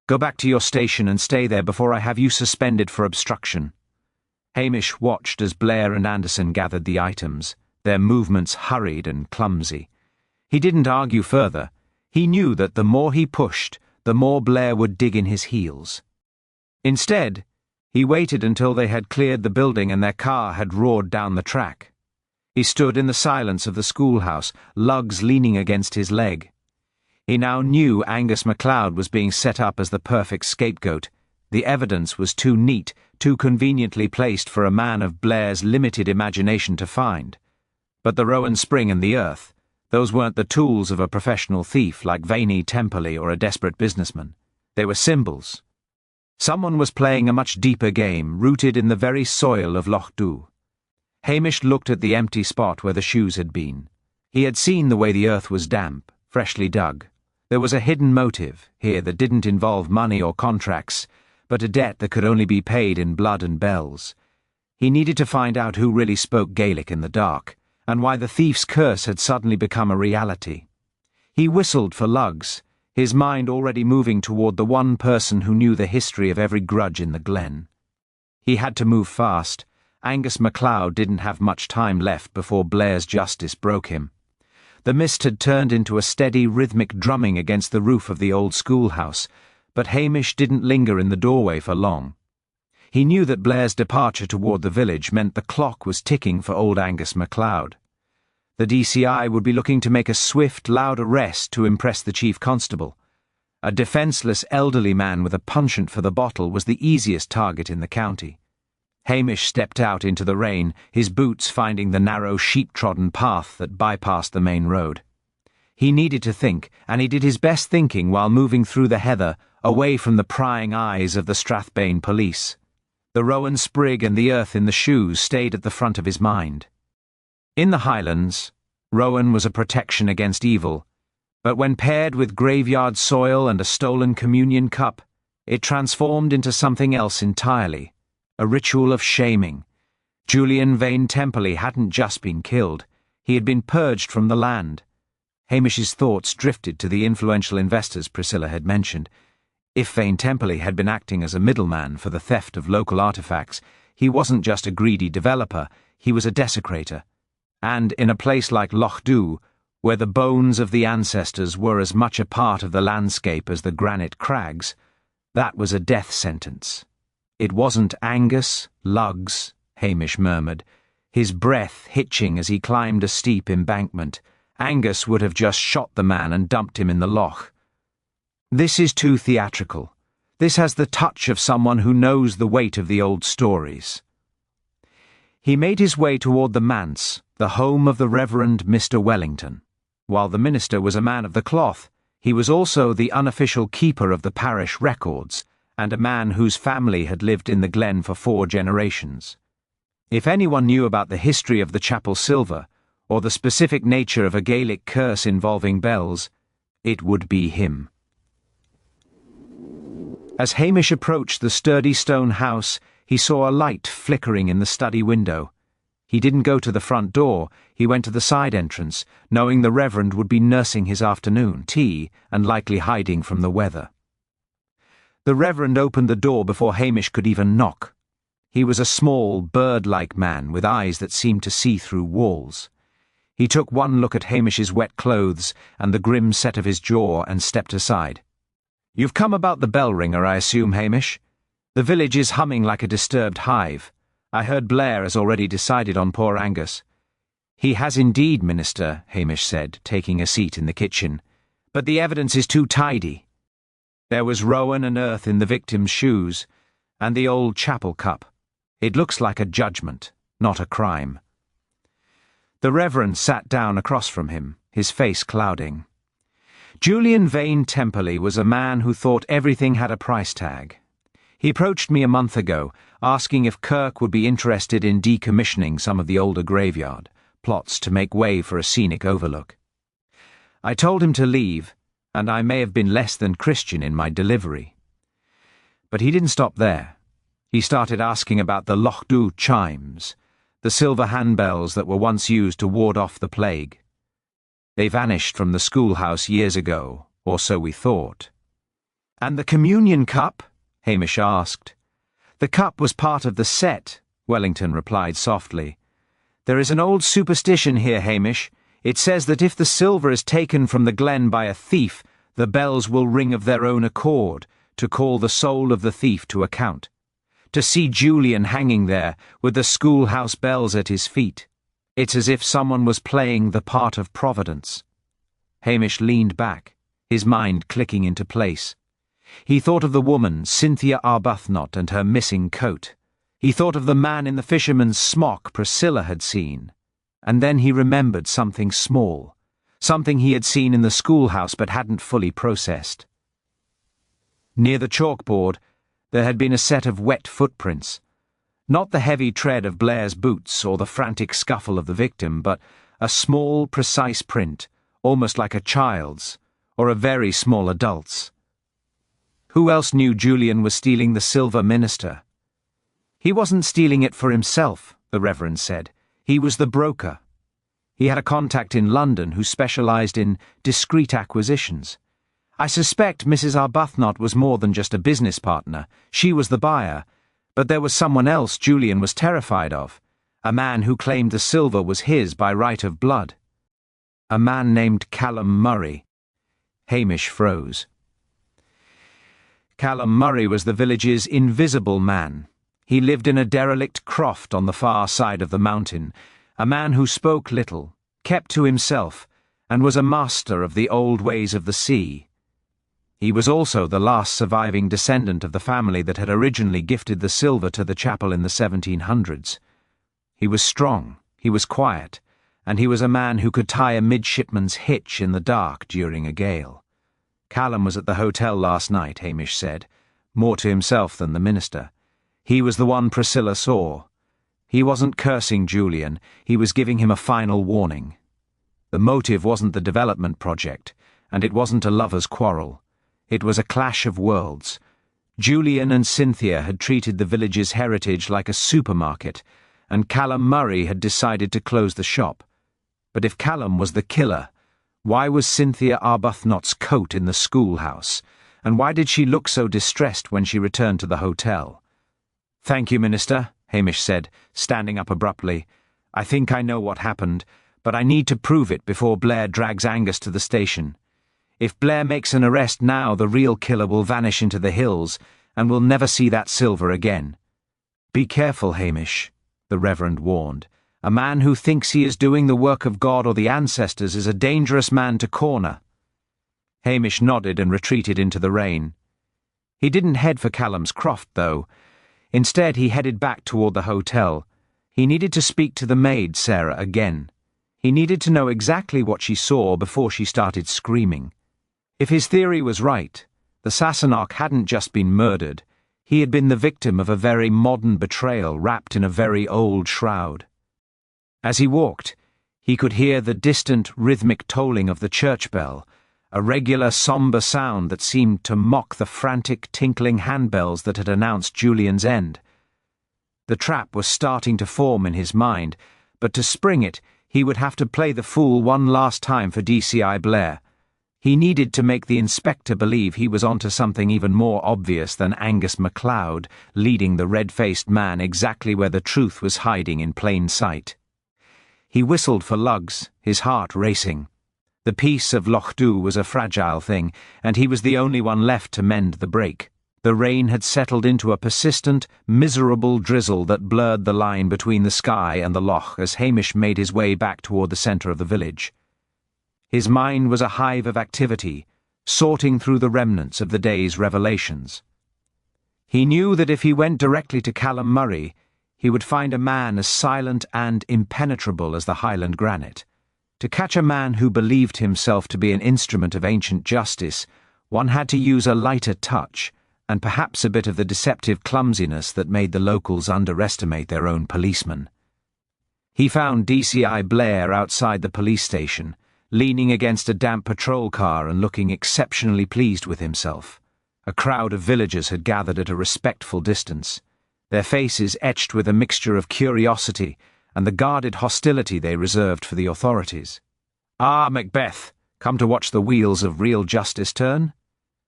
Go back to your station and stay there before I have you suspended for obstruction." Hamish watched as Blair and Anderson gathered the items, their movements hurried and clumsy. He didn't argue further. He knew that the more he pushed, the more Blair would dig in his heels. Instead, he waited until they had cleared the building and their car had roared down the track. He stood in the silence of the schoolhouse, lugs leaning against his leg. He now knew Angus MacLeod was being set up as the perfect scapegoat. The evidence was too neat, too conveniently placed for a man of Blair's limited imagination to find. But the Rowan spring and the earth, those weren't the tools of a professional thief like Veiny Temperley or a desperate businessman. They were symbols. Someone was playing a much deeper game, rooted in the very soil of Lochdubh. Hamish looked at the empty spot where the shoes had been. He had seen the way the earth was damp, freshly dug. There was a hidden motive here that didn't involve money or contracts, but a debt that could only be paid in blood and bells. He needed to find out who really spoke Gaelic in the dark, and why the thief's curse had suddenly become a reality. He whistled for lugs, his mind already moving toward the one person who knew the history of every grudge in the glen. He had to move fast. Angus MacLeod didn't have much time left before Blair's justice broke him. The mist had turned into a steady, rhythmic drumming against the roof of the old schoolhouse, but Hamish didn't linger in the doorway for long. He knew that Blair's departure toward the village meant the clock was ticking for old Angus MacLeod. The DCI would be looking to make a swift, loud arrest to impress the chief constable. A defenceless elderly man with a penchant for the bottle was the easiest target in the county. Hamish stepped out into the rain, his boots finding the narrow, sheep-trodden path that bypassed the main road. He needed to think, and he did his best thinking while moving through the heather, away from the prying eyes of the Strathbane police. The rowan sprig and the earth in the shoes stayed at the front of his mind. In the Highlands, rowan was a protection against evil, but when paired with graveyard soil and a stolen communion cup, it transformed into something else entirely. A ritual of shaming. Julian Vane Temperley hadn't just been killed. He had been purged from the land. Hamish's thoughts drifted to the influential investors Priscilla had mentioned. If Vane Temperley had been acting as a middleman for the theft of local artifacts, he wasn't just a greedy developer, he was a desecrator. And in a place like Lochdubh, where the bones of the ancestors were as much a part of the landscape as the granite crags, that was a death sentence. It wasn't Angus, lugs, Hamish murmured, his breath hitching as he climbed a steep embankment. Angus would have just shot the man and dumped him in the loch. This is too theatrical. This has the touch of someone who knows the weight of the old stories. He made his way toward the manse, the home of the Reverend Mr. Wellington. While the minister was a man of the cloth, he was also the unofficial keeper of the parish records, and a man whose family had lived in the glen for 4 generations. If anyone knew about the history of the chapel silver, or the specific nature of a Gaelic curse involving bells, it would be him. As Hamish approached the sturdy stone house, he saw a light flickering in the study window. He didn't go to the front door, he went to the side entrance, knowing the Reverend would be nursing his afternoon tea and likely hiding from the weather. The Reverend opened the door before Hamish could even knock. He was a small, bird-like man with eyes that seemed to see through walls. He took one look at Hamish's wet clothes and the grim set of his jaw and stepped aside. "You've come about the bell ringer, I assume, Hamish? The village is humming like a disturbed hive. I heard Blair has already decided on poor Angus." "He has indeed, Minister," Hamish said, taking a seat in the kitchen. "But the evidence is too tidy. There was rowan and earth in the victim's shoes, and the old chapel cup. It looks like a judgment, not a crime." The Reverend sat down across from him, his face clouding. Julian Vane Temperley was a man who thought everything had a price tag. He approached me a month ago, asking if Kirk would be interested in decommissioning some of the older graveyard, plots to make way for a scenic overlook. I told him to leave, and I may have been less than Christian in my delivery. But he didn't stop there. He started asking about the Lochdubh chimes, the silver handbells that were once used to ward off the plague. They vanished from the schoolhouse years ago, or so we thought. "And the communion cup?" Hamish asked. "The cup was part of the set," Wellington replied softly. "There is an old superstition here, Hamish. It says that if the silver is taken from the glen by a thief, the bells will ring of their own accord, to call the soul of the thief to account. To see Julian hanging there, with the schoolhouse bells at his feet, it's as if someone was playing the part of Providence." Hamish leaned back, his mind clicking into place. He thought of the woman, Cynthia Arbuthnot, and her missing coat. He thought of the man in the fisherman's smock Priscilla had seen. And then he remembered something small, something he had seen in the schoolhouse but hadn't fully processed. Near the chalkboard, there had been a set of wet footprints. Not the heavy tread of Blair's boots or the frantic scuffle of the victim, but a small, precise print, almost like a child's, or a very small adult's. Who else knew Julian was stealing the silver minister? He wasn't stealing it for himself, the Reverend said. He was the broker. He had a contact in London who specialised in discreet acquisitions. I suspect Mrs. Arbuthnot was more than just a business partner. She was the buyer. But there was someone else Julian was terrified of. A man who claimed the silver was his by right of blood. A man named Callum Murray. Hamish froze. Callum Murray was the village's invisible man. He lived in a derelict croft on the far side of the mountain, a man who spoke little, kept to himself, and was a master of the old ways of the sea. He was also the last surviving descendant of the family that had originally gifted the silver to the chapel in the 1700s. He was strong, he was quiet, and he was a man who could tie a midshipman's hitch in the dark during a gale. Callum was at the hotel last night, Hamish said, more to himself than the minister. He was the one Priscilla saw. He wasn't cursing Julian, he was giving him a final warning. The motive wasn't the development project, and it wasn't a lover's quarrel. It was a clash of worlds. Julian and Cynthia had treated the village's heritage like a supermarket, and Callum Murray had decided to close the shop. But if Callum was the killer, why was Cynthia Arbuthnot's coat in the schoolhouse, and why did she look so distressed when she returned to the hotel? "Thank you, Minister," Hamish said, standing up abruptly. "I think I know what happened, but I need to prove it before Blair drags Angus to the station. If Blair makes an arrest now, the real killer will vanish into the hills, and we'll never see that silver again." "Be careful, Hamish," the Reverend warned. "A man who thinks he is doing the work of God or the ancestors is a dangerous man to corner." Hamish nodded and retreated into the rain. He didn't head for Callum's croft, though. Instead, he headed back toward the hotel. He needed to speak to the maid, Sarah, again. He needed to know exactly what she saw before she started screaming. If his theory was right, the Sassenach hadn't just been murdered. He had been the victim of a very modern betrayal wrapped in a very old shroud. As he walked, he could hear the distant, rhythmic tolling of the church bell, a regular, sombre sound that seemed to mock the frantic, tinkling handbells that had announced Julian's end. The trap was starting to form in his mind, but to spring it, he would have to play the fool one last time for DCI Blair. He needed to make the inspector believe he was onto something even more obvious than Angus MacLeod leading the red-faced man exactly where the truth was hiding in plain sight. He whistled for lugs, his heart racing. The peace of Lochdubh was a fragile thing, and he was the only one left to mend the break. The rain had settled into a persistent, miserable drizzle that blurred the line between the sky and the loch as Hamish made his way back toward the centre of the village. His mind was a hive of activity, sorting through the remnants of the day's revelations. He knew that if he went directly to Callum Murray, he would find a man as silent and impenetrable as the Highland granite. To catch a man who believed himself to be an instrument of ancient justice, one had to use a lighter touch, and perhaps a bit of the deceptive clumsiness that made the locals underestimate their own policemen. He found DCI Blair outside the police station, leaning against a damp patrol car and looking exceptionally pleased with himself. A crowd of villagers had gathered at a respectful distance, their faces etched with a mixture of curiosity and the guarded hostility they reserved for the authorities. "Ah, Macbeth, come to watch the wheels of real justice turn?"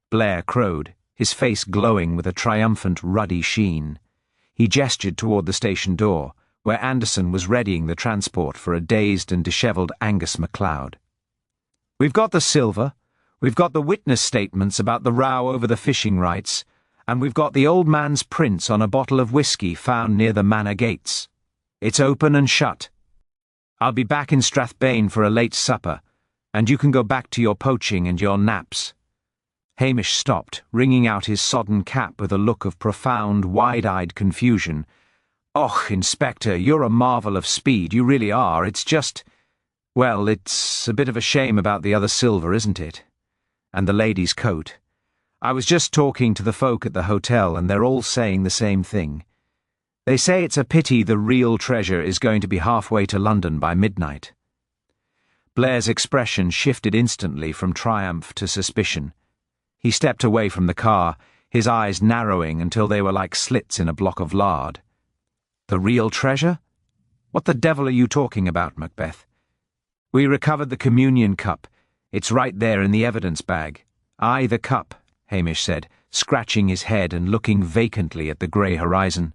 Blair crowed, his face glowing with a triumphant ruddy sheen. He gestured toward the station door, where Anderson was readying the transport for a dazed and dishevelled Angus MacLeod. "We've got the silver, we've got the witness statements about the row over the fishing rights, and we've got the old man's prints on a bottle of whiskey found near the manor gates. It's open and shut. I'll be back in Strathbane for a late supper, and you can go back to your poaching and your naps." Hamish stopped, wringing out his sodden cap with a look of profound, wide-eyed confusion. "Och, Inspector, you're a marvel of speed, you really are. It's just... well, it's a bit of a shame about the other silver, isn't it? And the lady's coat. I was just talking to the folk at the hotel, and they're all saying the same thing. They say it's a pity the real treasure is going to be halfway to London by midnight." Blair's expression shifted instantly from triumph to suspicion. He stepped away from the car, his eyes narrowing until they were like slits in a block of lard. "The real treasure? What the devil are you talking about, Macbeth?" "We recovered the communion cup. It's right there in the evidence bag." "Aye, the cup," Hamish said, scratching his head and looking vacantly at the grey horizon.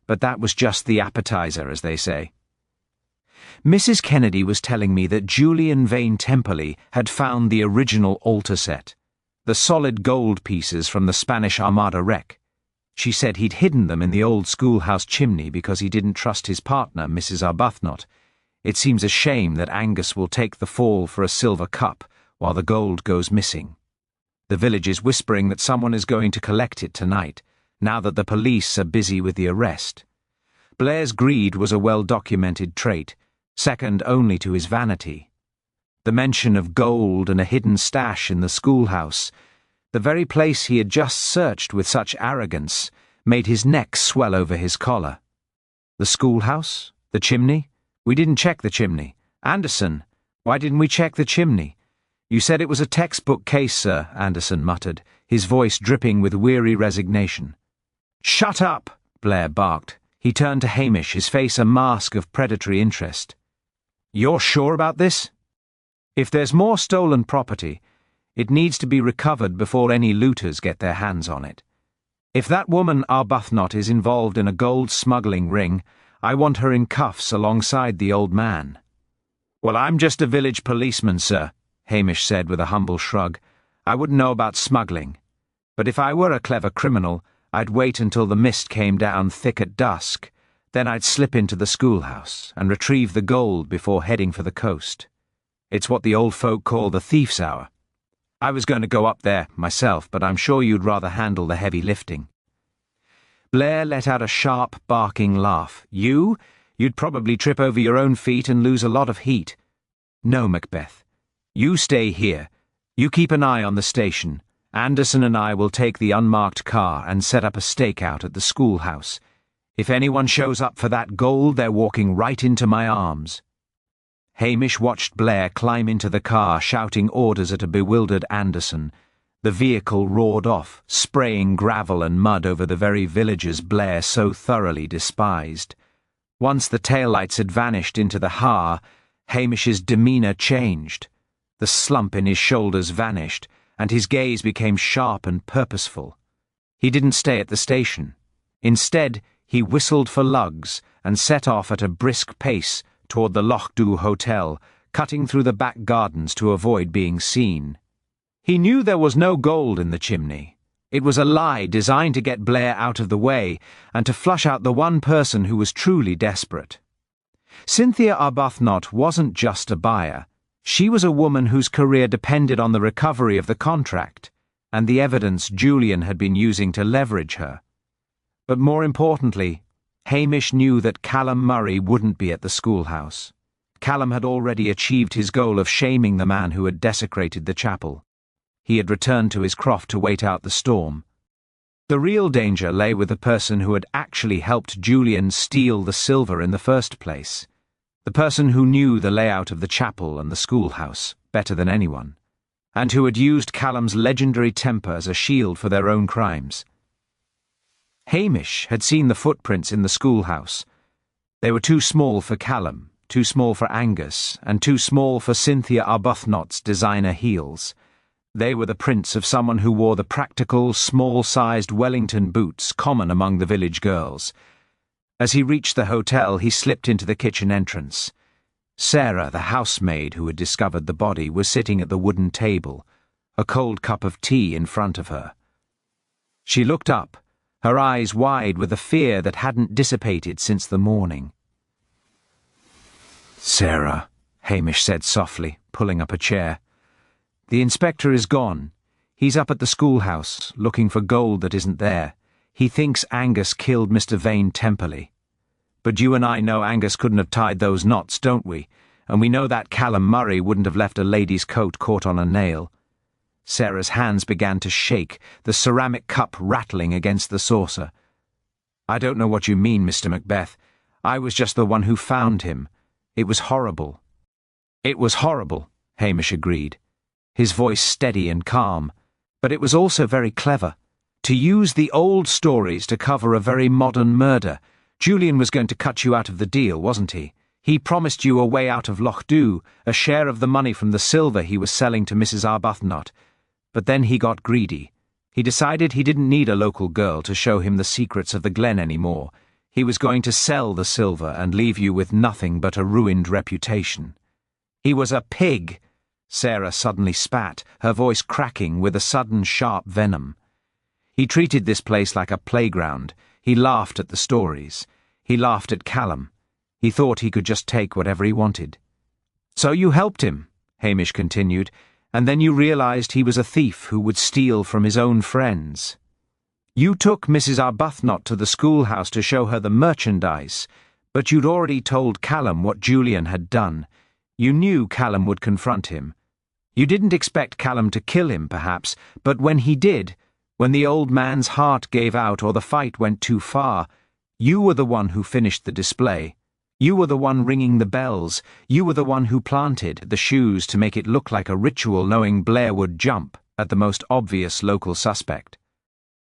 "But that was just the appetizer, as they say." "Mrs. Kennedy was telling me that Julian Vane Temperley had found the original altar set, the solid gold pieces from the Spanish Armada wreck. She said he'd hidden them in the old schoolhouse chimney because he didn't trust his partner, Mrs. Arbuthnot. It seems a shame that Angus will take the fall for a silver cup while the gold goes missing. The village is whispering that someone is going to collect it tonight, now that the police are busy with the arrest." Blair's greed was a well-documented trait, second only to his vanity. The mention of gold and a hidden stash in the schoolhouse, the very place he had just searched with such arrogance, made his neck swell over his collar. "The schoolhouse? The chimney? We didn't check the chimney. Anderson, why didn't we check the chimney?" "You said it was a textbook case, sir," Anderson muttered, his voice dripping with weary resignation. "Shut up!" Blair barked. He turned to Hamish, his face a mask of predatory interest. "You're sure about this? If there's more stolen property, it needs to be recovered before any looters get their hands on it. If that woman Arbuthnot is involved in a gold smuggling ring, I want her in cuffs alongside the old man." "Well, I'm just a village policeman, sir," Hamish said with a humble shrug. "I wouldn't know about smuggling. But if I were a clever criminal, I'd wait until the mist came down thick at dusk. Then I'd slip into the schoolhouse and retrieve the gold before heading for the coast. It's what the old folk call the thief's hour. I was going to go up there myself, but I'm sure you'd rather handle the heavy lifting." Blair let out a sharp, barking laugh. "You? You'd probably trip over your own feet and lose a lot of heat. No, Macbeth. You stay here. You keep an eye on the station. Anderson and I will take the unmarked car and set up a stakeout at the schoolhouse. If anyone shows up for that gold, they're walking right into my arms." Hamish watched Blair climb into the car, shouting orders at a bewildered Anderson. The vehicle roared off, spraying gravel and mud over the very villages Blair so thoroughly despised. Once the taillights had vanished into the Har, Hamish's demeanour changed. The slump in his shoulders vanished, and his gaze became sharp and purposeful. He didn't stay at the station. Instead, he whistled for lugs and set off at a brisk pace toward the Lochdubh Hotel, cutting through the back gardens to avoid being seen. He knew there was no gold in the chimney. It was a lie designed to get Blair out of the way and to flush out the one person who was truly desperate. Cynthia Arbuthnot wasn't just a buyer. She was a woman whose career depended on the recovery of the contract and the evidence Julian had been using to leverage her. But more importantly, Hamish knew that Callum Murray wouldn't be at the schoolhouse. Callum had already achieved his goal of shaming the man who had desecrated the chapel. He had returned to his croft to wait out the storm. The real danger lay with the person who had actually helped Julian steal the silver in the first place. The person who knew the layout of the chapel and the schoolhouse better than anyone, and who had used Callum's legendary temper as a shield for their own crimes. Hamish had seen the footprints in the schoolhouse. They were too small for Callum, too small for Angus, and too small for Cynthia Arbuthnot's designer heels. They were the prints of someone who wore the practical, small-sized Wellington boots common among the village girls. As he reached the hotel, he slipped into the kitchen entrance. Sarah, the housemaid who had discovered the body, was sitting at the wooden table, a cold cup of tea in front of her. She looked up, her eyes wide with a fear that hadn't dissipated since the morning. "Sarah," Hamish said softly, pulling up a chair. "The inspector is gone. He's up at the schoolhouse, looking for gold that isn't there. He thinks Angus killed Mr. Vane Temperley. But you and I know Angus couldn't have tied those knots, don't we? And we know that Callum Murray wouldn't have left a lady's coat caught on a nail." Sarah's hands began to shake, the ceramic cup rattling against the saucer. "I don't know what you mean, Mr. Macbeth. I was just the one who found him. It was horrible." "It was horrible," Hamish agreed, his voice steady and calm. "But it was also very clever. To use the old stories to cover a very modern murder. Julian was going to cut you out of the deal, wasn't he? He promised you a way out of Lochdubh, a share of the money from the silver he was selling to Mrs. Arbuthnot. But then he got greedy. He decided he didn't need a local girl to show him the secrets of the glen anymore. He was going to sell the silver and leave you with nothing but a ruined reputation. He was a pig!" Sarah suddenly spat, her voice cracking with a sudden sharp venom. "He treated this place like a playground. He laughed at the stories. He laughed at Callum. He thought he could just take whatever he wanted." "So you helped him," Hamish continued, "and then you realized he was a thief who would steal from his own friends. You took Mrs. Arbuthnot to the schoolhouse to show her the merchandise, but you'd already told Callum what Julian had done. You knew Callum would confront him. You didn't expect Callum to kill him, perhaps, but when he did, when the old man's heart gave out or the fight went too far, you were the one who finished the display. You were the one ringing the bells. You were the one who planted the shoes to make it look like a ritual, knowing Blair would jump at the most obvious local suspect."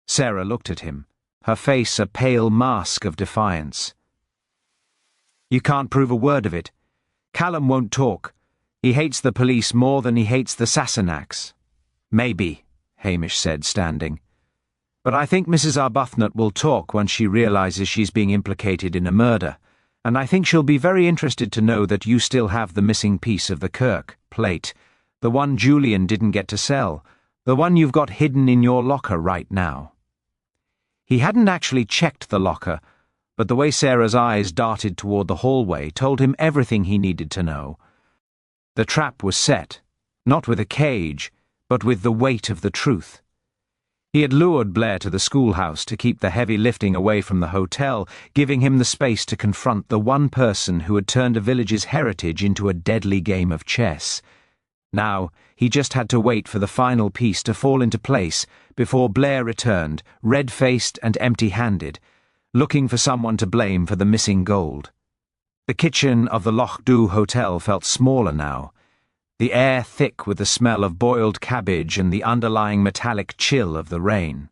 Sarah looked at him, her face a pale mask of defiance. "You can't prove a word of it. Callum won't talk. He hates the police more than he hates the Sassenachs." "Maybe," Hamish said, standing. "But I think Mrs. Arbuthnot will talk once she realizes she's being implicated in a murder, and I think she'll be very interested to know that you still have the missing piece of the Kirk plate, the one Julian didn't get to sell, the one you've got hidden in your locker right now." He hadn't actually checked the locker, but the way Sarah's eyes darted toward the hallway told him everything he needed to know. The trap was set, not with a cage, but with the weight of the truth. He had lured Blair to the schoolhouse to keep the heavy lifting away from the hotel, giving him the space to confront the one person who had turned a village's heritage into a deadly game of chess. Now, he just had to wait for the final piece to fall into place before Blair returned, red-faced and empty-handed, looking for someone to blame for the missing gold. The kitchen of the Lochdubh Hotel felt smaller now, the air thick with the smell of boiled cabbage and the underlying metallic chill of the rain.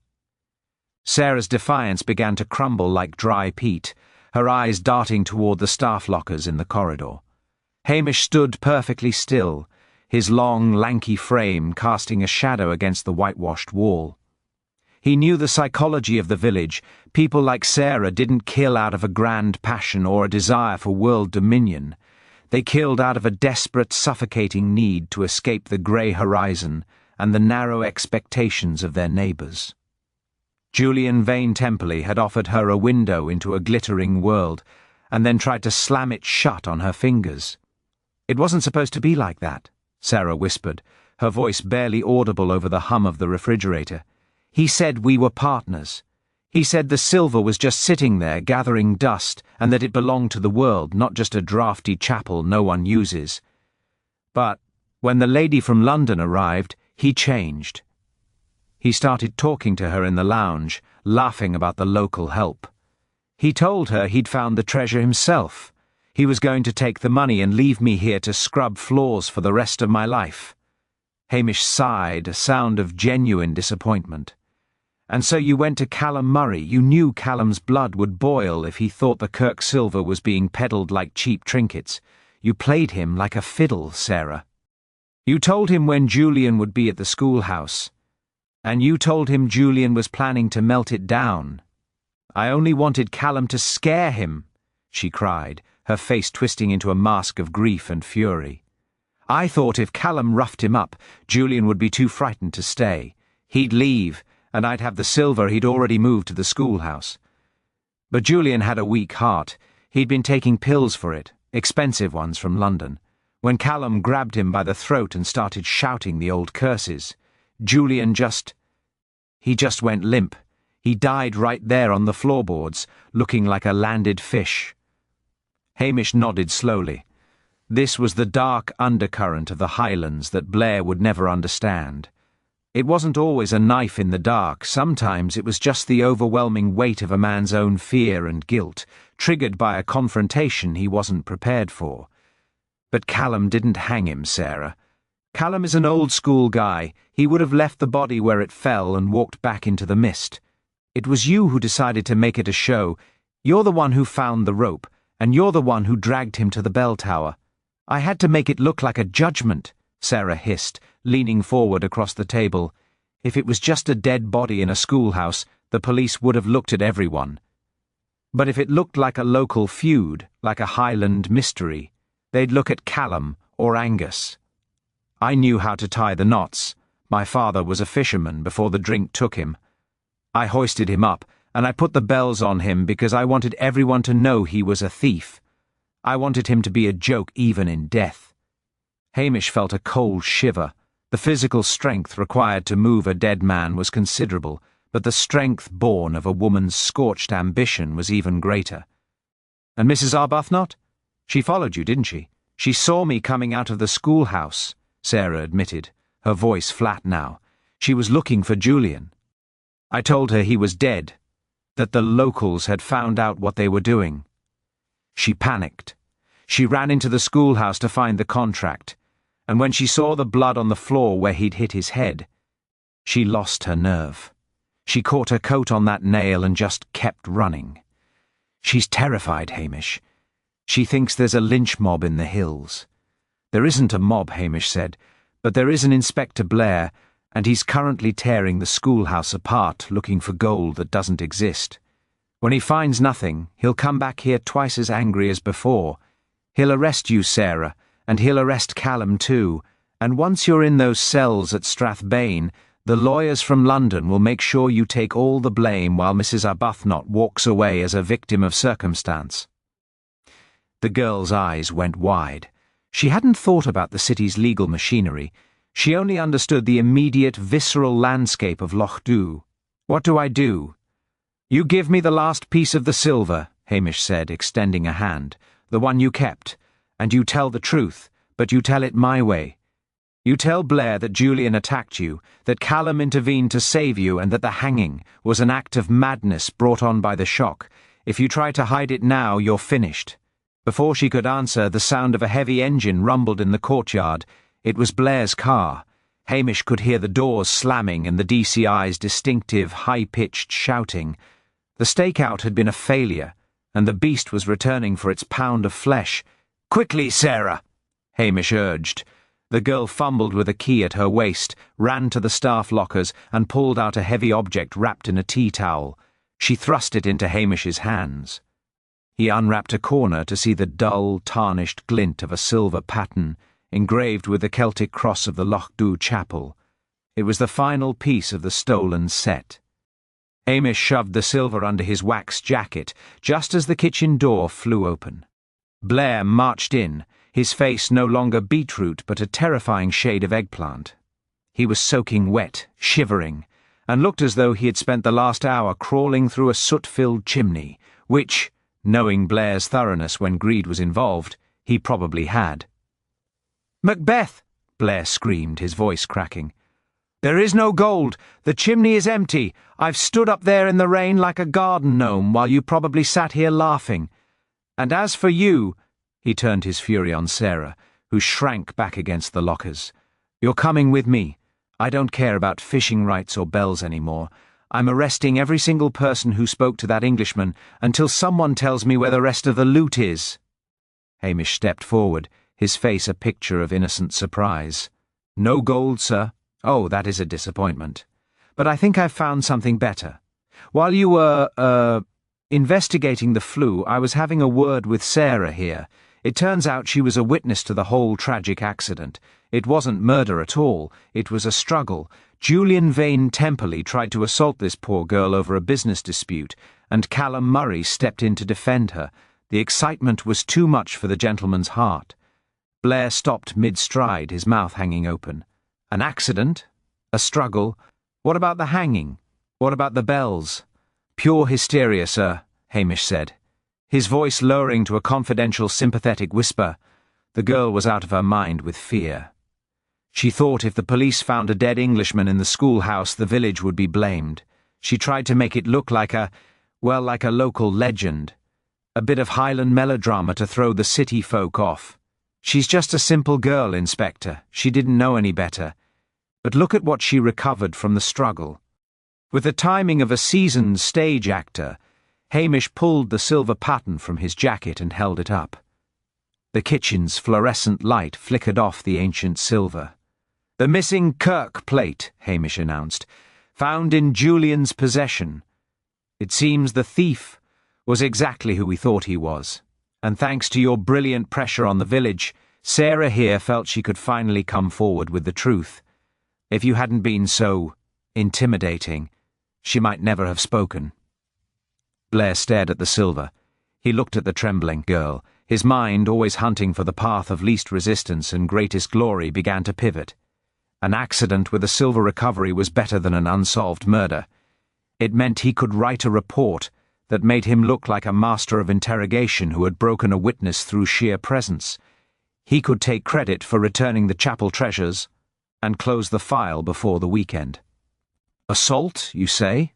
Sarah's defiance began to crumble like dry peat, her eyes darting toward the staff lockers in the corridor. Hamish stood perfectly still, his long, lanky frame casting a shadow against the whitewashed wall. He knew the psychology of the village. People like Sarah didn't kill out of a grand passion or a desire for world dominion. They killed out of a desperate, suffocating need to escape the grey horizon and the narrow expectations of their neighbours. Julian Vane Temperley had offered her a window into a glittering world, and then tried to slam it shut on her fingers. "It wasn't supposed to be like that," Sarah whispered, her voice barely audible over the hum of the refrigerator. "He said we were partners. He said the silver was just sitting there gathering dust and that it belonged to the world, not just a drafty chapel no one uses. But when the lady from London arrived, he changed. He started talking to her in the lounge, laughing about the local help. He told her he'd found the treasure himself. He was going to take the money and leave me here to scrub floors for the rest of my life." Hamish sighed, a sound of genuine disappointment. And so you went to Callum Murray. You knew Callum's blood would boil if he thought the Kirk silver was being peddled like cheap trinkets. You played him like a fiddle, Sarah. You told him when Julian would be at the schoolhouse. And you told him Julian was planning to melt it down. I only wanted Callum to scare him, she cried, her face twisting into a mask of grief and fury. I thought if Callum roughed him up, Julian would be too frightened to stay. He'd leave, and I'd have the silver he'd already moved to the schoolhouse. But Julian had a weak heart. He'd been taking pills for it, expensive ones from London. When Callum grabbed him by the throat and started shouting the old curses, Julian he just went limp. He died right there on the floorboards, looking like a landed fish. Hamish nodded slowly. This was the dark undercurrent of the Highlands that Blair would never understand. It wasn't always a knife in the dark. Sometimes it was just the overwhelming weight of a man's own fear and guilt, triggered by a confrontation he wasn't prepared for. But Callum didn't hang him, Sarah. Callum is an old-school guy. He would have left the body where it fell and walked back into the mist. It was you who decided to make it a show. You're the one who found the rope, and you're the one who dragged him to the bell tower. I had to make it look like a judgment, Sarah hissed, leaning forward across the table. If it was just a dead body in a schoolhouse, the police would have looked at everyone. But if it looked like a local feud, like a Highland mystery, they'd look at Callum or Angus. I knew how to tie the knots. My father was a fisherman before the drink took him. I hoisted him up, and I put the bells on him because I wanted everyone to know he was a thief. I wanted him to be a joke even in death. Hamish felt a cold shiver. The physical strength required to move a dead man was considerable, but the strength born of a woman's scorched ambition was even greater. And Mrs. Arbuthnot? She followed you, didn't she? She saw me coming out of the schoolhouse, Sarah admitted, her voice flat now. She was looking for Julian. I told her he was dead, that the locals had found out what they were doing. She panicked. She ran into the schoolhouse to find the contract, and when she saw the blood on the floor where he'd hit his head, she lost her nerve. She caught her coat on that nail and just kept running. She's terrified, Hamish. She thinks there's a lynch mob in the hills. There isn't a mob, Hamish said, but there is an Inspector Blair, and he's currently tearing the schoolhouse apart, looking for gold that doesn't exist. When he finds nothing, he'll come back here twice as angry as before. He'll arrest you, Sarah, and he'll arrest Callum too, and once you're in those cells at Strathbane, the lawyers from London will make sure you take all the blame while Mrs. Arbuthnot walks away as a victim of circumstance. The girl's eyes went wide. She hadn't thought about the city's legal machinery. She only understood the immediate, visceral landscape of Lochdubh. What do I do? You give me the last piece of the silver, Hamish said, extending a hand, the one you kept, and you tell the truth, but you tell it my way. You tell Blair that Julian attacked you, that Callum intervened to save you, and that the hanging was an act of madness brought on by the shock. If you try to hide it now, you're finished. Before she could answer, the sound of a heavy engine rumbled in the courtyard. It was Blair's car. Hamish could hear the doors slamming and the DCI's distinctive, high-pitched shouting. The stakeout had been a failure, and the beast was returning for its pound of flesh. "Quickly, Sarah!" Hamish urged. The girl fumbled with a key at her waist, ran to the staff lockers, and pulled out a heavy object wrapped in a tea towel. She thrust it into Hamish's hands. He unwrapped a corner to see the dull, tarnished glint of a silver pattern, engraved with the Celtic cross of the Lochdubh chapel. It was the final piece of the stolen set. Hamish shoved the silver under his wax jacket, just as the kitchen door flew open. Blair marched in, his face no longer beetroot but a terrifying shade of eggplant. He was soaking wet, shivering, and looked as though he had spent the last hour crawling through a soot-filled chimney, which, knowing Blair's thoroughness when greed was involved, he probably had. "Macbeth!" Blair screamed, his voice cracking. "There is no gold. The chimney is empty. I've stood up there in the rain like a garden gnome while you probably sat here laughing. And as for you," he turned his fury on Sarah, who shrank back against the lockers, "you're coming with me. I don't care about fishing rights or bells anymore. I'm arresting every single person who spoke to that Englishman until someone tells me where the rest of the loot is." Hamish stepped forward, his face a picture of innocent surprise. "No gold, sir? Oh, that is a disappointment. But I think I've found something better. While you were, investigating the flu, I was having a word with Sarah here. It turns out she was a witness to the whole tragic accident. It wasn't murder at all. It was a struggle. Julian Vane Temperley tried to assault this poor girl over a business dispute, and Callum Murray stepped in to defend her. The excitement was too much for the gentleman's heart." Blair stopped mid-stride, his mouth hanging open. "An accident? A struggle? What about the hanging? What about the bells?" "Pure hysteria, sir," Hamish said, his voice lowering to a confidential, sympathetic whisper. The girl was out of her mind with fear. She thought if the police found a dead Englishman in the schoolhouse, the village would be blamed. She tried to make it look like a local legend. A bit of Highland melodrama to throw the city folk off. "She's just a simple girl, Inspector. She didn't know any better. But look at what she recovered from the struggle." With the timing of a seasoned stage actor, Hamish pulled the silver pattern from his jacket and held it up. The kitchen's fluorescent light flickered off the ancient silver. "The missing Kirk plate," Hamish announced, "found in Julian's possession. It seems the thief was exactly who we thought he was, and thanks to your brilliant pressure on the village, Sarah here felt she could finally come forward with the truth. If you hadn't been so intimidating, she might never have spoken." Blair stared at the silver. He looked at the trembling girl. His mind, always hunting for the path of least resistance and greatest glory, began to pivot. An accident with a silver recovery was better than an unsolved murder. It meant he could write a report that made him look like a master of interrogation who had broken a witness through sheer presence. He could take credit for returning the chapel treasures and close the file before the weekend. "Assault, you say?"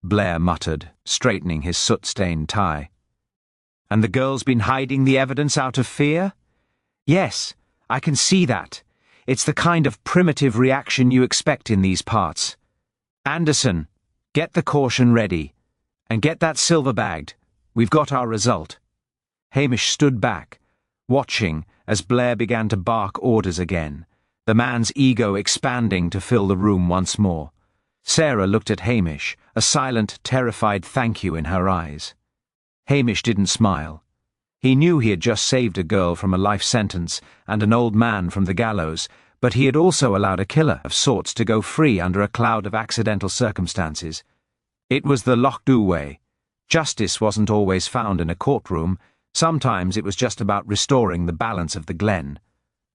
Blair muttered, straightening his soot-stained tie. "And the girl's been hiding the evidence out of fear?" "Yes, I can see that. It's the kind of primitive reaction you expect in these parts. Anderson, get the caution ready. And get that silver bagged. We've got our result." Hamish stood back, watching as Blair began to bark orders again, the man's ego expanding to fill the room once more. Sarah looked at Hamish, a silent, terrified thank you in her eyes. Hamish didn't smile. He knew he had just saved a girl from a life sentence and an old man from the gallows, but he had also allowed a killer of sorts to go free under a cloud of accidental circumstances. It was the Lochdubh way. Justice wasn't always found in a courtroom. Sometimes it was just about restoring the balance of the glen.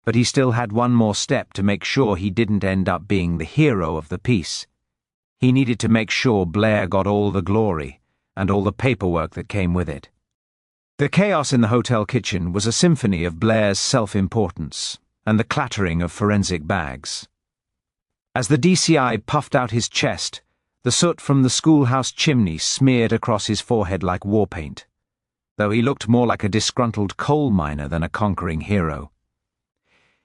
But he still had one more step to make sure he didn't end up being the hero of the piece. He needed to make sure Blair got all the glory and all the paperwork that came with it. The chaos in the hotel kitchen was a symphony of Blair's self-importance and the clattering of forensic bags. As the DCI puffed out his chest, the soot from the schoolhouse chimney smeared across his forehead like war paint, though he looked more like a disgruntled coal miner than a conquering hero.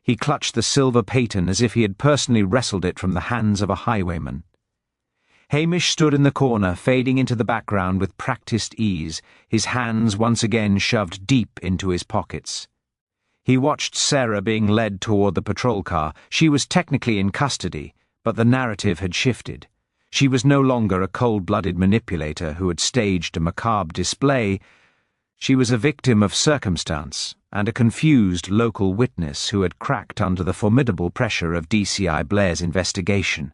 He clutched the silver paten as if he had personally wrestled it from the hands of a highwayman. Hamish stood in the corner, fading into the background with practiced ease, his hands once again shoved deep into his pockets. He watched Sarah being led toward the patrol car. She was technically in custody, but the narrative had shifted. She was no longer a cold-blooded manipulator who had staged a macabre display. She was a victim of circumstance and a confused local witness who had cracked under the formidable pressure of DCI Blair's investigation.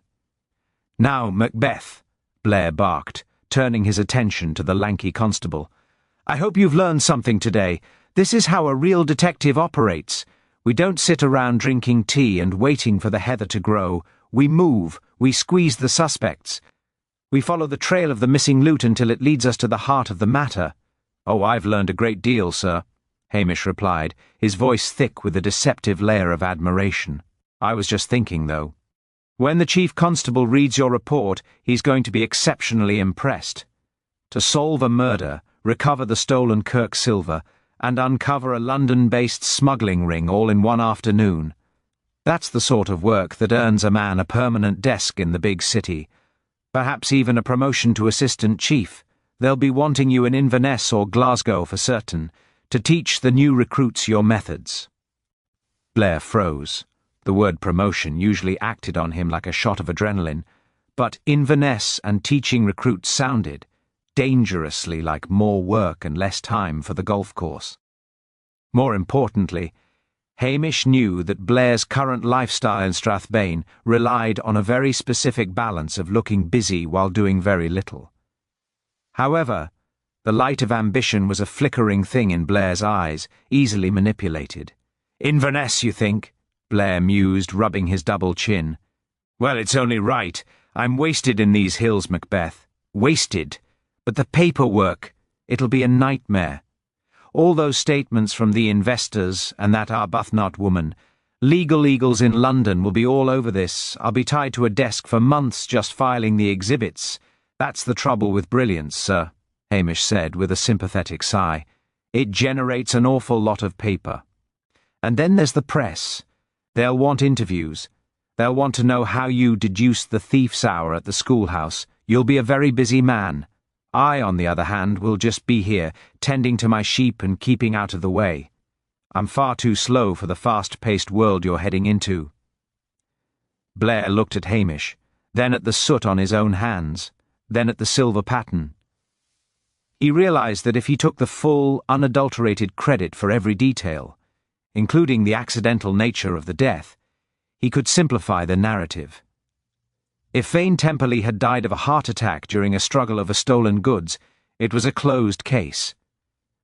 "Now, Macbeth," Blair barked, turning his attention to the lanky constable. "I hope you've learned something today. This is how a real detective operates. We don't sit around drinking tea and waiting for the heather to grow. We move, we squeeze the suspects. We follow the trail of the missing loot until it leads us to the heart of the matter." "Oh, I've learned a great deal, sir," Hamish replied, his voice thick with a deceptive layer of admiration. "I was just thinking, though. When the chief constable reads your report, he's going to be exceptionally impressed. To solve a murder, recover the stolen Kirk silver, and uncover a London-based smuggling ring all in one afternoon. That's the sort of work that earns a man a permanent desk in the big city. Perhaps even a promotion to assistant chief. They'll be wanting you in Inverness or Glasgow for certain, to teach the new recruits your methods." Blair froze. The word promotion usually acted on him like a shot of adrenaline, but Inverness and teaching recruits sounded dangerously like more work and less time for the golf course. More importantly, Hamish knew that Blair's current lifestyle in Strathbane relied on a very specific balance of looking busy while doing very little. However, the light of ambition was a flickering thing in Blair's eyes, easily manipulated. "Inverness, you think?" Blair mused, rubbing his double chin. "Well, it's only right. I'm wasted in these hills, Macbeth. Wasted. But the paperwork, it'll be a nightmare. All those statements from the investors and that Arbuthnot woman. Legal eagles in London will be all over this. I'll be tied to a desk for months just filing the exhibits. That's the trouble with brilliance, sir," Hamish said with a sympathetic sigh. "It generates an awful lot of paper. And then there's the press. They'll want interviews. They'll want to know how you deduced the thief's hour at the schoolhouse. You'll be a very busy man. I, on the other hand, will just be here, tending to my sheep and keeping out of the way. I'm far too slow for the fast-paced world you're heading into." Blair looked at Hamish, then at the soot on his own hands, then at the silver pattern. He realized that if he took the full, unadulterated credit for every detail, including the accidental nature of the death, he could simplify the narrative. If Vane Temperley had died of a heart attack during a struggle over stolen goods, it was a closed case.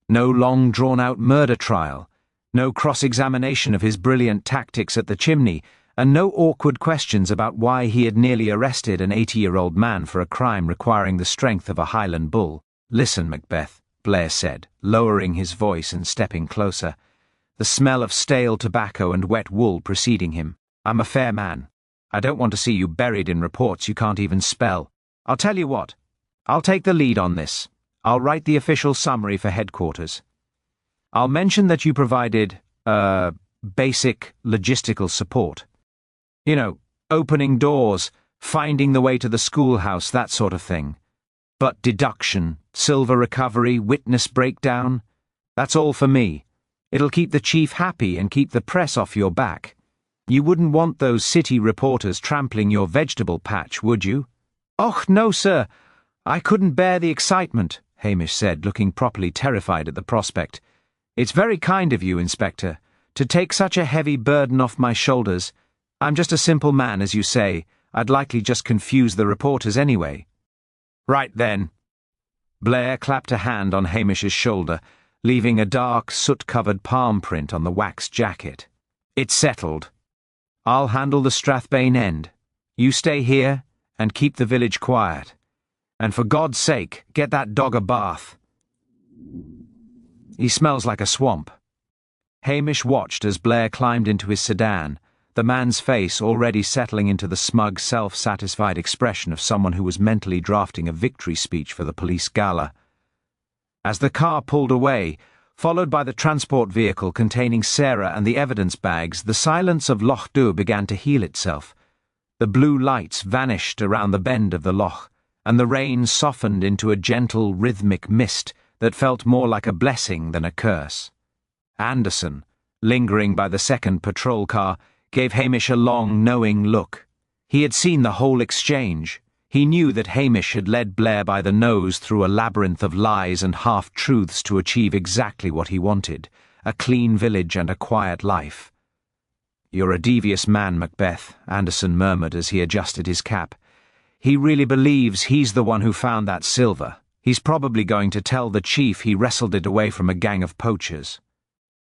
No long drawn-out murder trial, no cross-examination of his brilliant tactics at the chimney, and no awkward questions about why he had nearly arrested an 80-year-old man for a crime requiring the strength of a Highland bull. "Listen, Macbeth," Blair said, lowering his voice and stepping closer, the smell of stale tobacco and wet wool preceding him. "I'm a fair man. I don't want to see you buried in reports you can't even spell. I'll tell you what. I'll take the lead on this. I'll write the official summary for headquarters. I'll mention that you provided, basic logistical support. You know, opening doors, finding the way to the schoolhouse, that sort of thing. But deduction, silver recovery, witness breakdown, that's all for me. It'll keep the chief happy and keep the press off your back. You wouldn't want those city reporters trampling your vegetable patch, would you?" "Oh, no, sir. I couldn't bear the excitement," Hamish said, looking properly terrified at the prospect. "It's very kind of you, Inspector, to take such a heavy burden off my shoulders. I'm just a simple man, as you say. I'd likely just confuse the reporters anyway." "Right then." Blair clapped a hand on Hamish's shoulder, leaving a dark, soot-covered palm print on the wax jacket. "It's settled. I'll handle the Strathbane end. You stay here and keep the village quiet. And for God's sake, get that dog a bath. He smells like a swamp." Hamish watched as Blair climbed into his sedan, the man's face already settling into the smug, self-satisfied expression of someone who was mentally drafting a victory speech for the police gala. As the car pulled away, followed by the transport vehicle containing Sarah and the evidence bags, the silence of Lochdubh began to heal itself. The blue lights vanished around the bend of the loch, and the rain softened into a gentle, rhythmic mist that felt more like a blessing than a curse. Anderson, lingering by the second patrol car, gave Hamish a long, knowing look. He had seen the whole exchange. He knew that Hamish had led Blair by the nose through a labyrinth of lies and half-truths to achieve exactly what he wanted, a clean village and a quiet life. "You're a devious man, Macbeth," Anderson murmured as he adjusted his cap. "He really believes he's the one who found that silver. He's probably going to tell the chief he wrestled it away from a gang of poachers."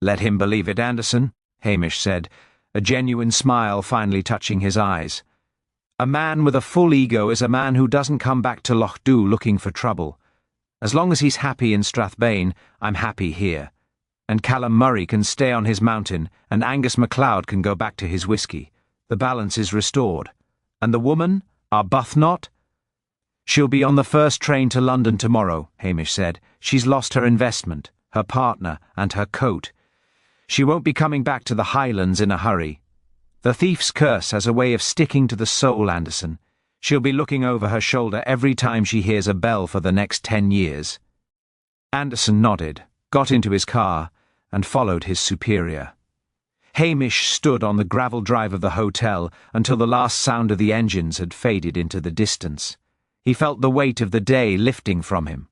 "Let him believe it, Anderson," Hamish said, a genuine smile finally touching his eyes. "A man with a full ego is a man who doesn't come back to Lochdubh looking for trouble. As long as he's happy in Strathbane, I'm happy here. And Callum Murray can stay on his mountain, and Angus MacLeod can go back to his whiskey. The balance is restored. And the woman, Arbuthnot? She'll be on the first train to London tomorrow," Hamish said. "She's lost her investment, her partner, and her coat. She won't be coming back to the Highlands in a hurry. The thief's curse has a way of sticking to the soul, Anderson. She'll be looking over her shoulder every time she hears a bell for the next 10 years. Anderson nodded, got into his car, and followed his superior. Hamish stood on the gravel drive of the hotel until the last sound of the engines had faded into the distance. He felt the weight of the day lifting from him.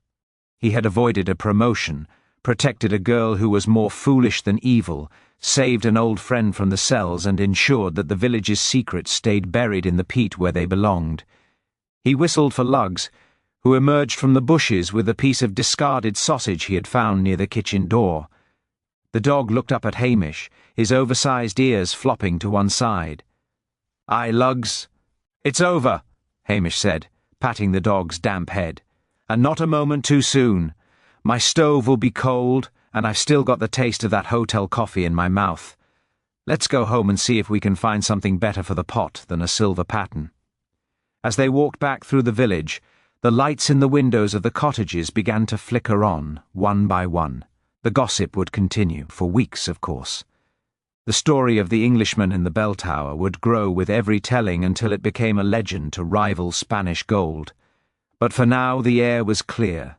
He had avoided a promotion, protected a girl who was more foolish than evil, saved an old friend from the cells, and ensured that the village's secrets stayed buried in the peat where they belonged. He whistled for Lugs, who emerged from the bushes with a piece of discarded sausage he had found near the kitchen door. The dog looked up at Hamish, his oversized ears flopping to one side. "Aye, Lugs." "It's over," Hamish said, patting the dog's damp head. "And not a moment too soon. My stove will be cold, and I've still got the taste of that hotel coffee in my mouth. Let's go home and see if we can find something better for the pot than a silver pattern." As they walked back through the village, the lights in the windows of the cottages began to flicker on, one by one. The gossip would continue, for weeks, of course. The story of the Englishman in the bell tower would grow with every telling until it became a legend to rival Spanish gold. But for now the air was clear.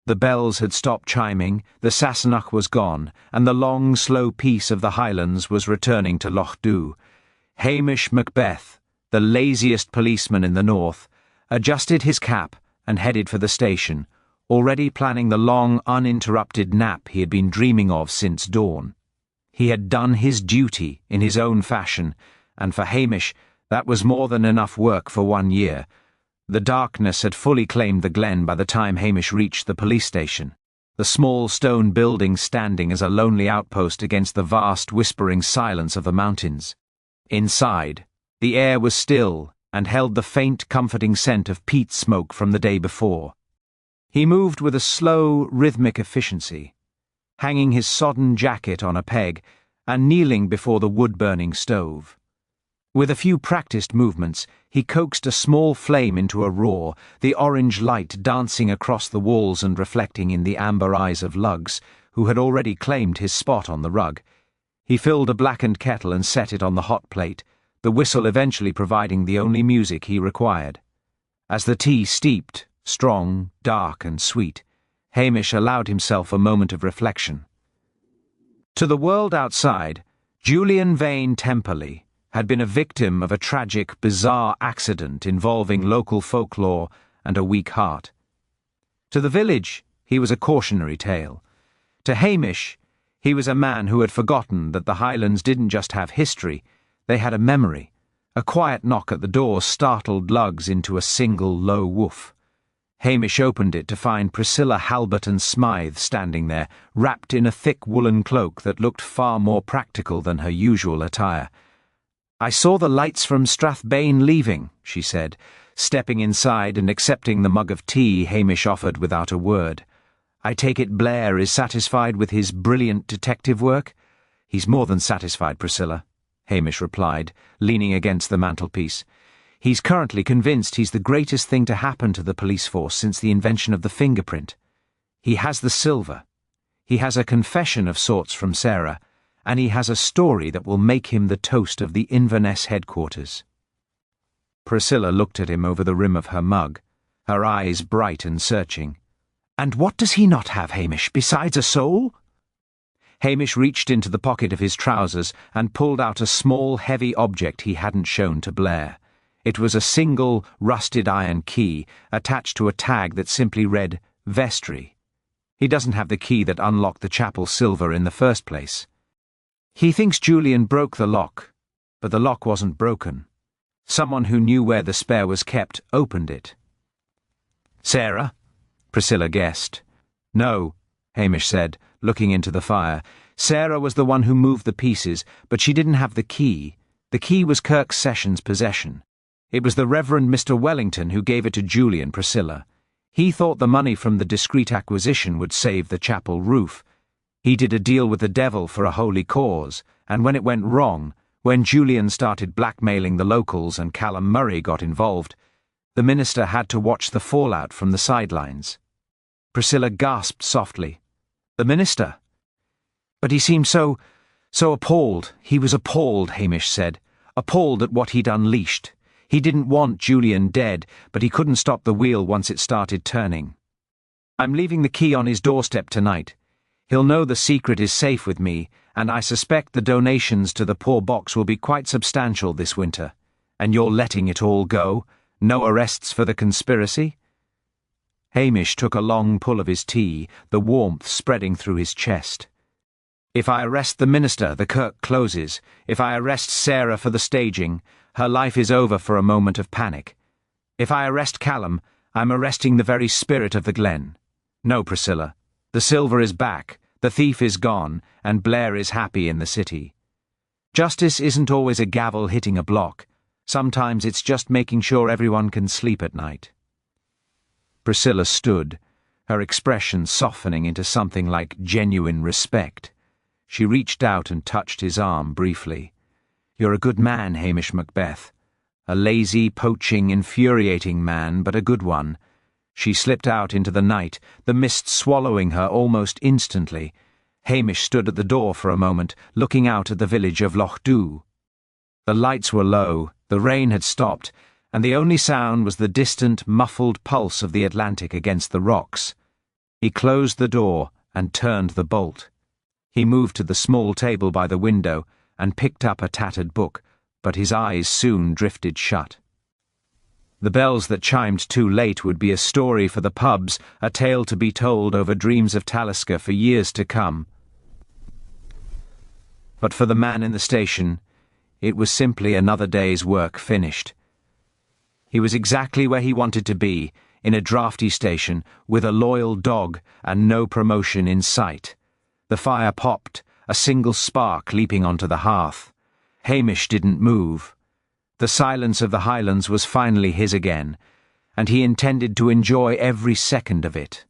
The bells had stopped chiming, the Sassenach was gone, and the long, slow peace of the Highlands was returning to Lochdubh. Hamish Macbeth, the laziest policeman in the north, adjusted his cap and headed for the station, already planning the long, uninterrupted nap he had been dreaming of since dawn. He had done his duty in his own fashion, and for Hamish that was more than enough work for 1 year. The darkness had fully claimed the glen by the time Hamish reached the police station, the small stone building standing as a lonely outpost against the vast, whispering silence of the mountains. Inside, the air was still and held the faint, comforting scent of peat smoke from the day before. He moved with a slow, rhythmic efficiency, hanging his sodden jacket on a peg and kneeling before the wood-burning stove. With a few practiced movements, he coaxed a small flame into a roar, the orange light dancing across the walls and reflecting in the amber eyes of Lugs, who had already claimed his spot on the rug. He filled a blackened kettle and set it on the hot plate, the whistle eventually providing the only music he required. As the tea steeped, strong, dark, and sweet, Hamish allowed himself a moment of reflection. To the world outside, Julian Vane Temperley had been a victim of a tragic, bizarre accident involving local folklore and a weak heart. To the village, he was a cautionary tale. To Hamish, he was a man who had forgotten that the Highlands didn't just have history, they had a memory. A quiet knock at the door startled Lugs into a single low woof. Hamish opened it to find Priscilla Halberton Smythe standing there, wrapped in a thick woolen cloak that looked far more practical than her usual attire. "I saw the lights from Strathbane leaving," she said, stepping inside and accepting the mug of tea Hamish offered without a word. "I take it Blair is satisfied with his brilliant detective work?" "He's more than satisfied, Priscilla," Hamish replied, leaning against the mantelpiece. "He's currently convinced he's the greatest thing to happen to the police force since the invention of the fingerprint. He has the silver. He has a confession of sorts from Sarah, and he has a story that will make him the toast of the Inverness headquarters." Priscilla looked at him over the rim of her mug, her eyes bright and searching. "And what does he not have, Hamish, besides a soul?" Hamish reached into the pocket of his trousers and pulled out a small, heavy object he hadn't shown to Blair. It was a single, rusted iron key, attached to a tag that simply read, "Vestry." He doesn't have the key that unlocked the chapel silver in the first place. He thinks Julian broke the lock, but the lock wasn't broken. Someone who knew where the spare was kept opened it. "Sarah?" Priscilla guessed. "No," Hamish said, looking into the fire. "Sarah was the one who moved the pieces, but she didn't have the key. The key was Kirk Sessions' possession. It was the Reverend Mr. Wellington who gave it to Julian, Priscilla. He thought the money from the discreet acquisition would save the chapel roof. He did a deal with the devil for a holy cause, and when it went wrong, when Julian started blackmailing the locals and Callum Murray got involved, the minister had to watch the fallout from the sidelines." Priscilla gasped softly. "The minister?" "But he seemed so appalled." "He was appalled," Hamish said. "Appalled at what he'd unleashed. He didn't want Julian dead, but he couldn't stop the wheel once it started turning. "I'm leaving the key on his doorstep tonight. He'll know the secret is safe with me, and I suspect the donations to the poor box will be quite substantial this winter. And you're letting it all go? No arrests for the conspiracy?" Hamish took a long pull of his tea, the warmth spreading through his chest. "If I arrest the minister, the kirk closes. If I arrest Sarah for the staging, her life is over for a moment of panic. If I arrest Callum, I'm arresting the very spirit of the glen. No, Priscilla. The silver is back, the thief is gone, and Blair is happy in the city. Justice isn't always a gavel hitting a block. Sometimes it's just making sure everyone can sleep at night." Priscilla stood, her expression softening into something like genuine respect. She reached out and touched his arm briefly. "You're a good man, Hamish Macbeth. A lazy, poaching, infuriating man, but a good one." She slipped out into the night, the mist swallowing her almost instantly. Hamish stood at the door for a moment, looking out at the village of Lochdubh. The lights were low, the rain had stopped, and the only sound was the distant, muffled pulse of the Atlantic against the rocks. He closed the door and turned the bolt. He moved to the small table by the window and picked up a tattered book, but his eyes soon drifted shut. The bells that chimed too late would be a story for the pubs, a tale to be told over dreams of Talisker for years to come. But for the man in the station, it was simply another day's work finished. He was exactly where he wanted to be, in a drafty station, with a loyal dog and no promotion in sight. The fire popped, a single spark leaping onto the hearth. Hamish didn't move. The silence of the Highlands was finally his again, and he intended to enjoy every second of it.